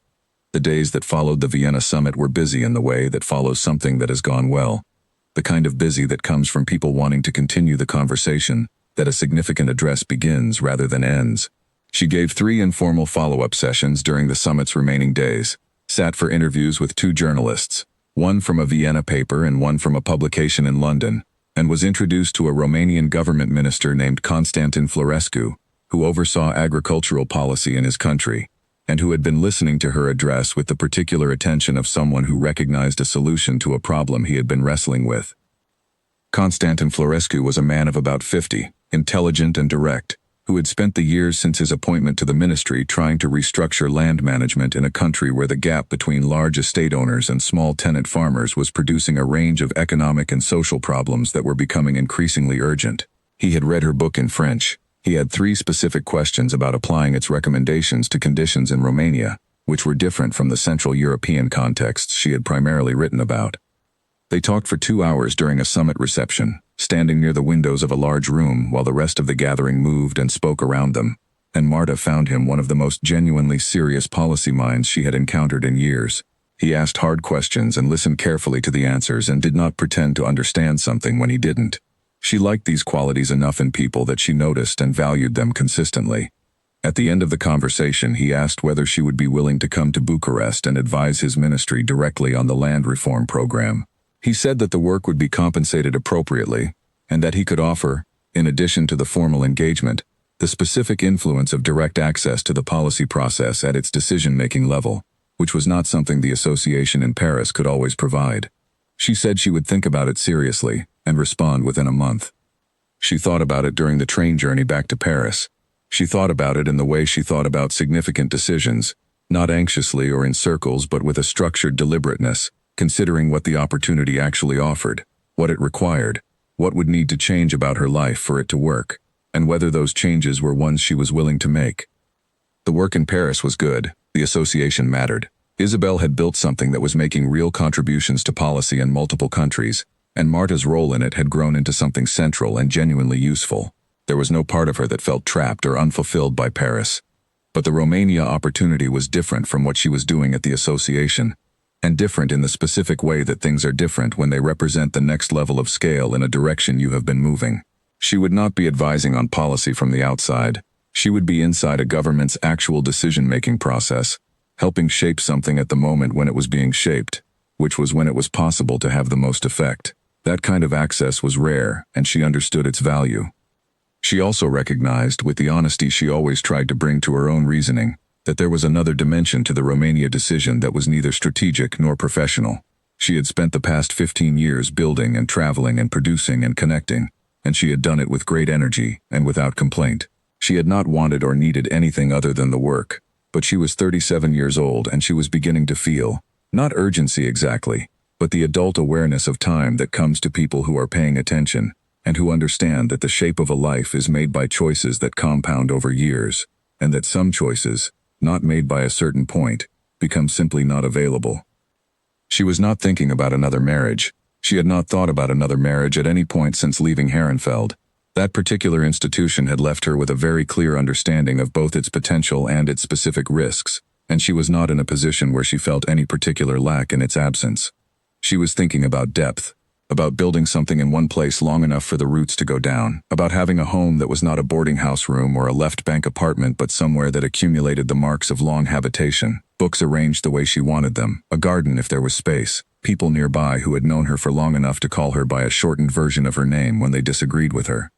The days that followed the Vienna summit were busy in the way that follows something that has gone well, the kind of busy that comes from people wanting to continue the conversation, that a significant address begins rather than ends. She gave 3 informal follow-up sessions during the summit's remaining days, sat for interviews with 2 journalists, one from a Vienna paper and one from a publication in London, and was introduced to a Romanian government minister named Constantin Florescu, who oversaw agricultural policy in his country, and who had been listening to her address with the particular attention of someone who recognized a solution to a problem he had been wrestling with. Constantin Florescu was a man of about 50, intelligent and direct, who had spent the years since his appointment to the ministry trying to restructure land management in a country where the gap between large estate owners and small tenant farmers was producing a range of economic and social problems that were becoming increasingly urgent. He had read her book in French. He had 3 specific questions about applying its recommendations to conditions in Romania, which were different from the Central European contexts she had primarily written about. They talked for 2 hours during a summit reception, standing near the windows of a large room while the rest of the gathering moved and spoke around them, and Marta found him one of the most genuinely serious policy minds she had encountered in years. He asked hard questions and listened carefully to the answers and did not pretend to understand something when he didn't. She liked these qualities enough in people that she noticed and valued them consistently. At the end of the conversation, he asked whether she would be willing to come to Bucharest and advise his ministry directly on the land reform program. He said that the work would be compensated appropriately, and that he could offer, in addition to the formal engagement, the specific influence of direct access to the policy process at its decision-making level, which was not something the association in Paris could always provide. She said she would think about it seriously and respond within a month. She thought about it during the train journey back to Paris. She thought about it in the way she thought about significant decisions, not anxiously or in circles but with a structured deliberateness, considering what the opportunity actually offered, what it required, what would need to change about her life for it to work, and whether those changes were ones she was willing to make. The work in Paris was good, the association mattered. Isabel had built something that was making real contributions to policy in multiple countries, and Marta's role in it had grown into something central and genuinely useful. There was no part of her that felt trapped or unfulfilled by Paris. But the Romania opportunity was different from what she was doing at the association, and different in the specific way that things are different when they represent the next level of scale in a direction you have been moving. She would not be advising on policy from the outside. She would be inside a government's actual decision-making process, helping shape something at the moment when it was being shaped, which was when it was possible to have the most effect. That kind of access was rare, and she understood its value. She also recognized, with the honesty she always tried to bring to her own reasoning, that there was another dimension to the Romania decision that was neither strategic nor professional. She had spent the past 15 years building and traveling and producing and connecting, and she had done it with great energy and without complaint. She had not wanted or needed anything other than the work, but she was 37 years old and she was beginning to feel, not urgency exactly, but the adult awareness of time that comes to people who are paying attention and who understand that the shape of a life is made by choices that compound over years, and that some choices, not made by a certain point, become simply not available. She was not thinking about another marriage. She had not thought about another marriage at any point since leaving Herrenfeld. That particular institution had left her with a very clear understanding of both its potential and its specific risks, and she was not in a position where she felt any particular lack in its absence. She was thinking about depth, about building something in one place long enough for the roots to go down, about having a home that was not a boarding house room or a left bank apartment but somewhere that accumulated the marks of long habitation, books arranged the way she wanted them, a garden if there was space, people nearby who had known her for long enough to call her by a shortened version of her name when they disagreed with her.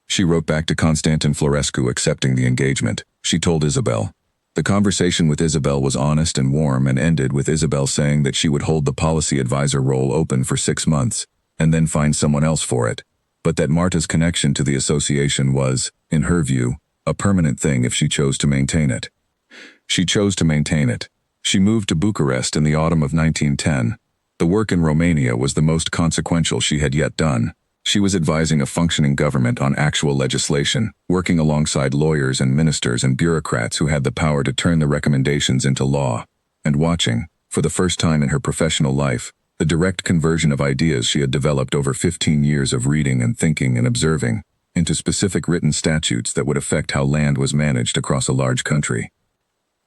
She wrote back to Constantin Florescu accepting the engagement. She told Isabel. The conversation with Isabel was honest and warm and ended with Isabel saying that she would hold the policy advisor role open for 6 months, and then find someone else for it, but that Marta's connection to the association was, in her view, a permanent thing if she chose to maintain it. She chose to maintain it. She moved to Bucharest in the autumn of 1910. The work in Romania was the most consequential she had yet done. She was advising a functioning government on actual legislation, working alongside lawyers and ministers and bureaucrats who had the power to turn the recommendations into law, and watching, for the first time in her professional life, the direct conversion of ideas she had developed over 15 years of reading and thinking and observing into specific written statutes that would affect how land was managed across a large country.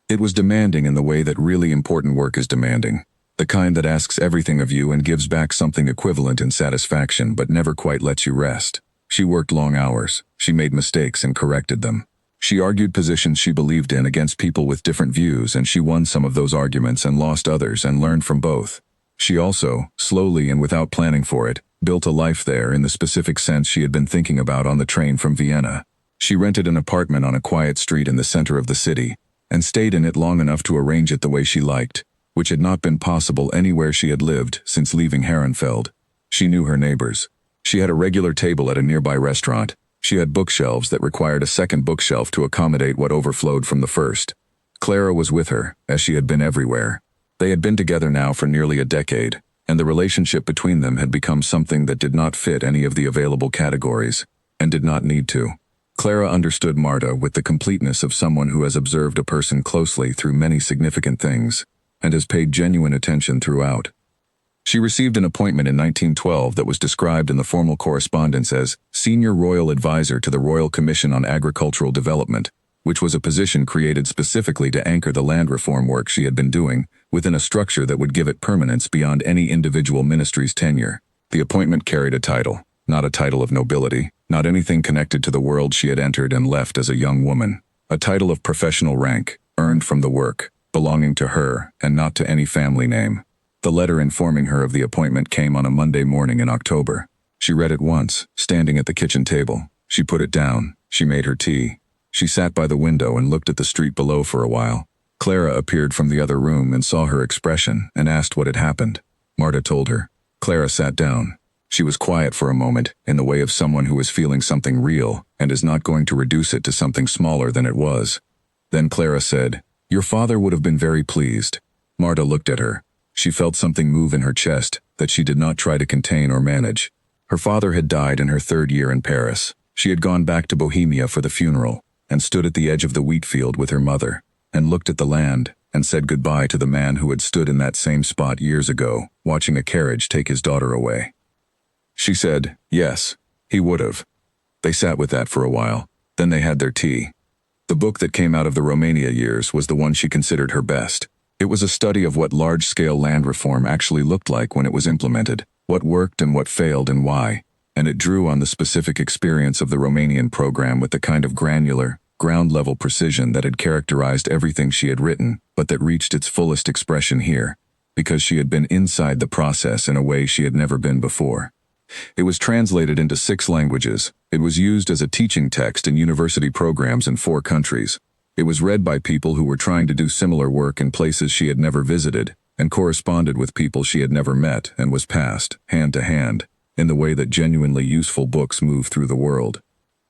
It was demanding in the way that really important work is demanding, the kind that asks everything of you and gives back something equivalent in satisfaction but never quite lets you rest. She worked long hours. She made mistakes and corrected them. She argued positions she believed in against people with different views, and she won some of those arguments and lost others and learned from both. She also, slowly and without planning for it, built a life there in the specific sense she had been thinking about on the train from Vienna. She rented an apartment on a quiet street in the center of the city, and stayed in it long enough to arrange it the way she liked, which had not been possible anywhere she had lived since leaving Herrenfeld. She knew her neighbors. She had a regular table at a nearby restaurant. She had bookshelves that required a second bookshelf to accommodate what overflowed from the first. Clara was with her, as she had been everywhere. They had been together now for nearly a decade, and the relationship between them had become something that did not fit any of the available categories, and did not need to. Clara understood Marta with the completeness of someone who has observed a person closely through many significant things, and has paid genuine attention throughout. She received an appointment in 1912 that was described in the formal correspondence as Senior Royal Advisor to the Royal Commission on Agricultural Development, which was a position created specifically to anchor the land reform work she had been doing within a structure that would give it permanence beyond any individual ministry's tenure. The appointment carried a title, not a title of nobility, not anything connected to the world she had entered and left as a young woman. A title of professional rank, earned from the work, belonging to her and not to any family name. The letter informing her of the appointment came on a Monday morning in October. She read it once, standing at the kitchen table. She put it down. She made her tea. She sat by the window and looked at the street below for a while. Clara appeared from the other room and saw her expression and asked what had happened. Marta told her. Clara sat down. She was quiet for a moment, in the way of someone who is feeling something real and is not going to reduce it to something smaller than it was. Then Clara said, "Your father would have been very pleased." Marta looked at her. She felt something move in her chest that she did not try to contain or manage. Her father had died in her 3rd year in Paris. She had gone back to Bohemia for the funeral, and stood at the edge of the wheat field with her mother, and looked at the land, and said goodbye to the man who had stood in that same spot years ago, watching a carriage take his daughter away. She said, yes, he would have. They sat with that for a while. Then they had their tea. The book that came out of the Romania years was the one she considered her best. It was a study of what large-scale land reform actually looked like when it was implemented, what worked and what failed and why, and it drew on the specific experience of the Romanian program with the kind of granular, ground-level precision that had characterized everything she had written, but that reached its fullest expression here, because she had been inside the process in a way she had never been before. It was translated into 6 languages. It was used as a teaching text in university programs in 4 countries. It was read by people who were trying to do similar work in places she had never visited, and corresponded with people she had never met, and was passed, hand to hand, in the way that genuinely useful books move through the world.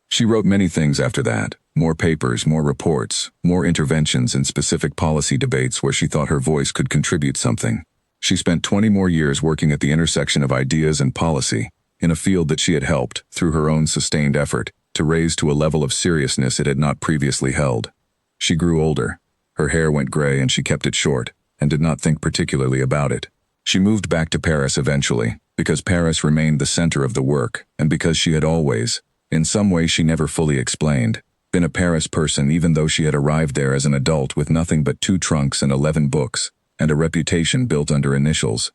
She wrote many things after that, more papers, more reports, more interventions in specific policy debates where she thought her voice could contribute something. She spent 20 more years working at the intersection of ideas and policy, in a field that she had helped, through her own sustained effort, to raise to a level of seriousness it had not previously held. She grew older. Her hair went gray and she kept it short, and did not think particularly about it. She moved back to Paris eventually, because Paris remained the center of the work, and because she had always, in some way she never fully explained, been a Paris person even though she had arrived there as an adult with nothing but 2 trunks and 11 books, and a reputation built under initials.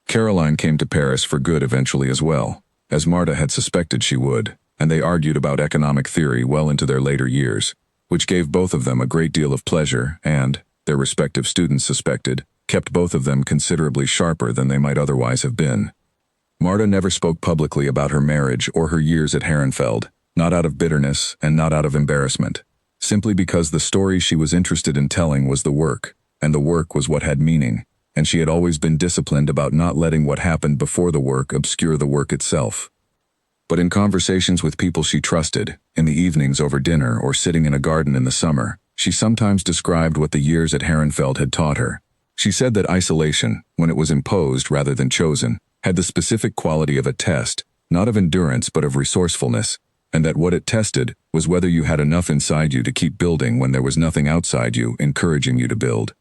Caroline came to Paris for good eventually as well, as Marta had suspected she would, and they argued about economic theory well into their later years, which gave both of them a great deal of pleasure and, their respective students suspected, kept both of them considerably sharper than they might otherwise have been. Marta never spoke publicly about her marriage or her years at Herrenfeld, not out of bitterness and not out of embarrassment, simply because the story she was interested in telling was the work, and the work was what had meaning, and she had always been disciplined about not letting what happened before the work obscure the work itself. But in conversations with people she trusted, in the evenings over dinner or sitting in a garden in the summer, she sometimes described what the years at Herrenfeld had taught her. She said that isolation, when it was imposed rather than chosen, had the specific quality of a test, not of endurance but of resourcefulness, and that what it tested was whether you had enough inside you to keep building when there was nothing outside you encouraging you to build.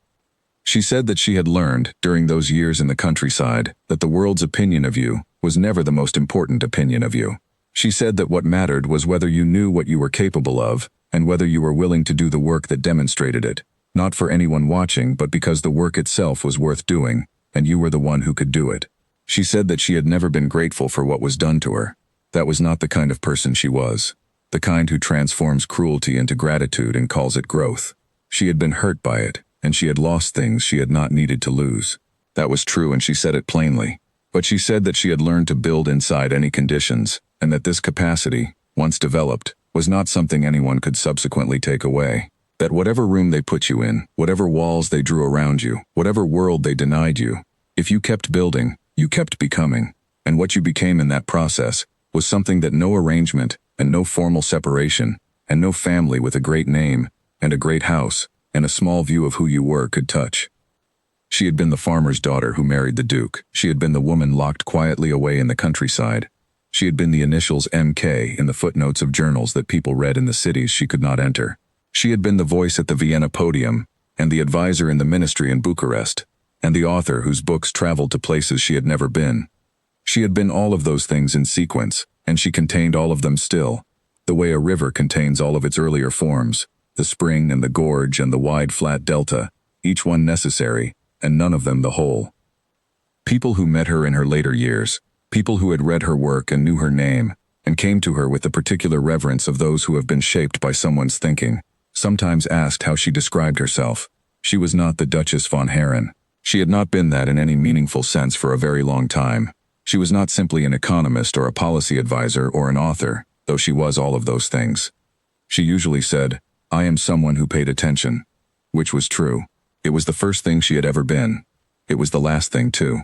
She said that she had learned, during those years in the countryside, that the world's opinion of you was never the most important opinion of you. She said that what mattered was whether you knew what you were capable of, and whether you were willing to do the work that demonstrated it, not for anyone watching but because the work itself was worth doing, and you were the one who could do it. She said that she had never been grateful for what was done to her. That was not the kind of person she was, the kind who transforms cruelty into gratitude and calls it growth. She had been hurt by it, and she had lost things she had not needed to lose. That was true, and she said it plainly. But she said that she had learned to build inside any conditions, and that this capacity, once developed, was not something anyone could subsequently take away. That whatever room they put you in, whatever walls they drew around you, whatever world they denied you, if you kept building, you kept becoming, and what you became in that process was something that no arrangement, and no formal separation, and no family with a great name, and a great house, and a small view of who you were could touch. She had been the farmer's daughter who married the Duke. She had been the woman locked quietly away in the countryside. She had been the initials MK in the footnotes of journals that people read in the cities she could not enter. She had been the voice at the Vienna podium, and the advisor in the ministry in Bucharest, and the author whose books traveled to places she had never been. She had been all of those things in sequence, and she contained all of them still, the way a river contains all of its earlier forms, the spring and the gorge and the wide flat delta, each one necessary, and none of them the whole. People who met her in her later years, people who had read her work and knew her name, and came to her with the particular reverence of those who have been shaped by someone's thinking, sometimes asked how she described herself. She was not the Duchess von Herren. She had not been that in any meaningful sense for a very long time. She was not simply an economist or a policy advisor or an author, though she was all of those things. She usually said, "I am someone who paid attention," which was true. It was the first thing she had ever been. It was the last thing, too.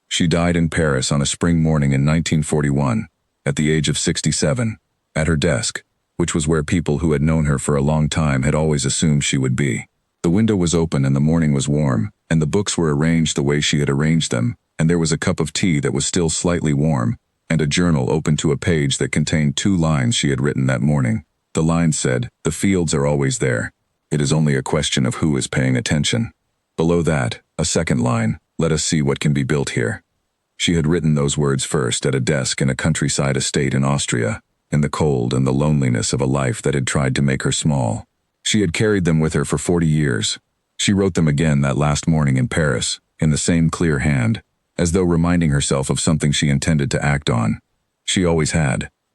She died in Paris on a spring morning in 1941, at the age of 67, at her desk, which was where people who had known her for a long time had always assumed she would be. The window was open and the morning was warm, and the books were arranged the way she had arranged them, and there was a cup of tea that was still slightly warm, and a journal open to a page that contained 2 lines she had written that morning. The lines said, "The fields are always there. It is only a question of who is paying attention." Below that, a second line, "Let us see what can be built here." She had written those words first at a desk in a countryside estate in Austria, in the cold and the loneliness of a life that had tried to make her small. She had carried them with her for 40 years. She wrote them again that last morning in Paris, in the same clear hand, as though reminding herself of something she intended to act on. She always had.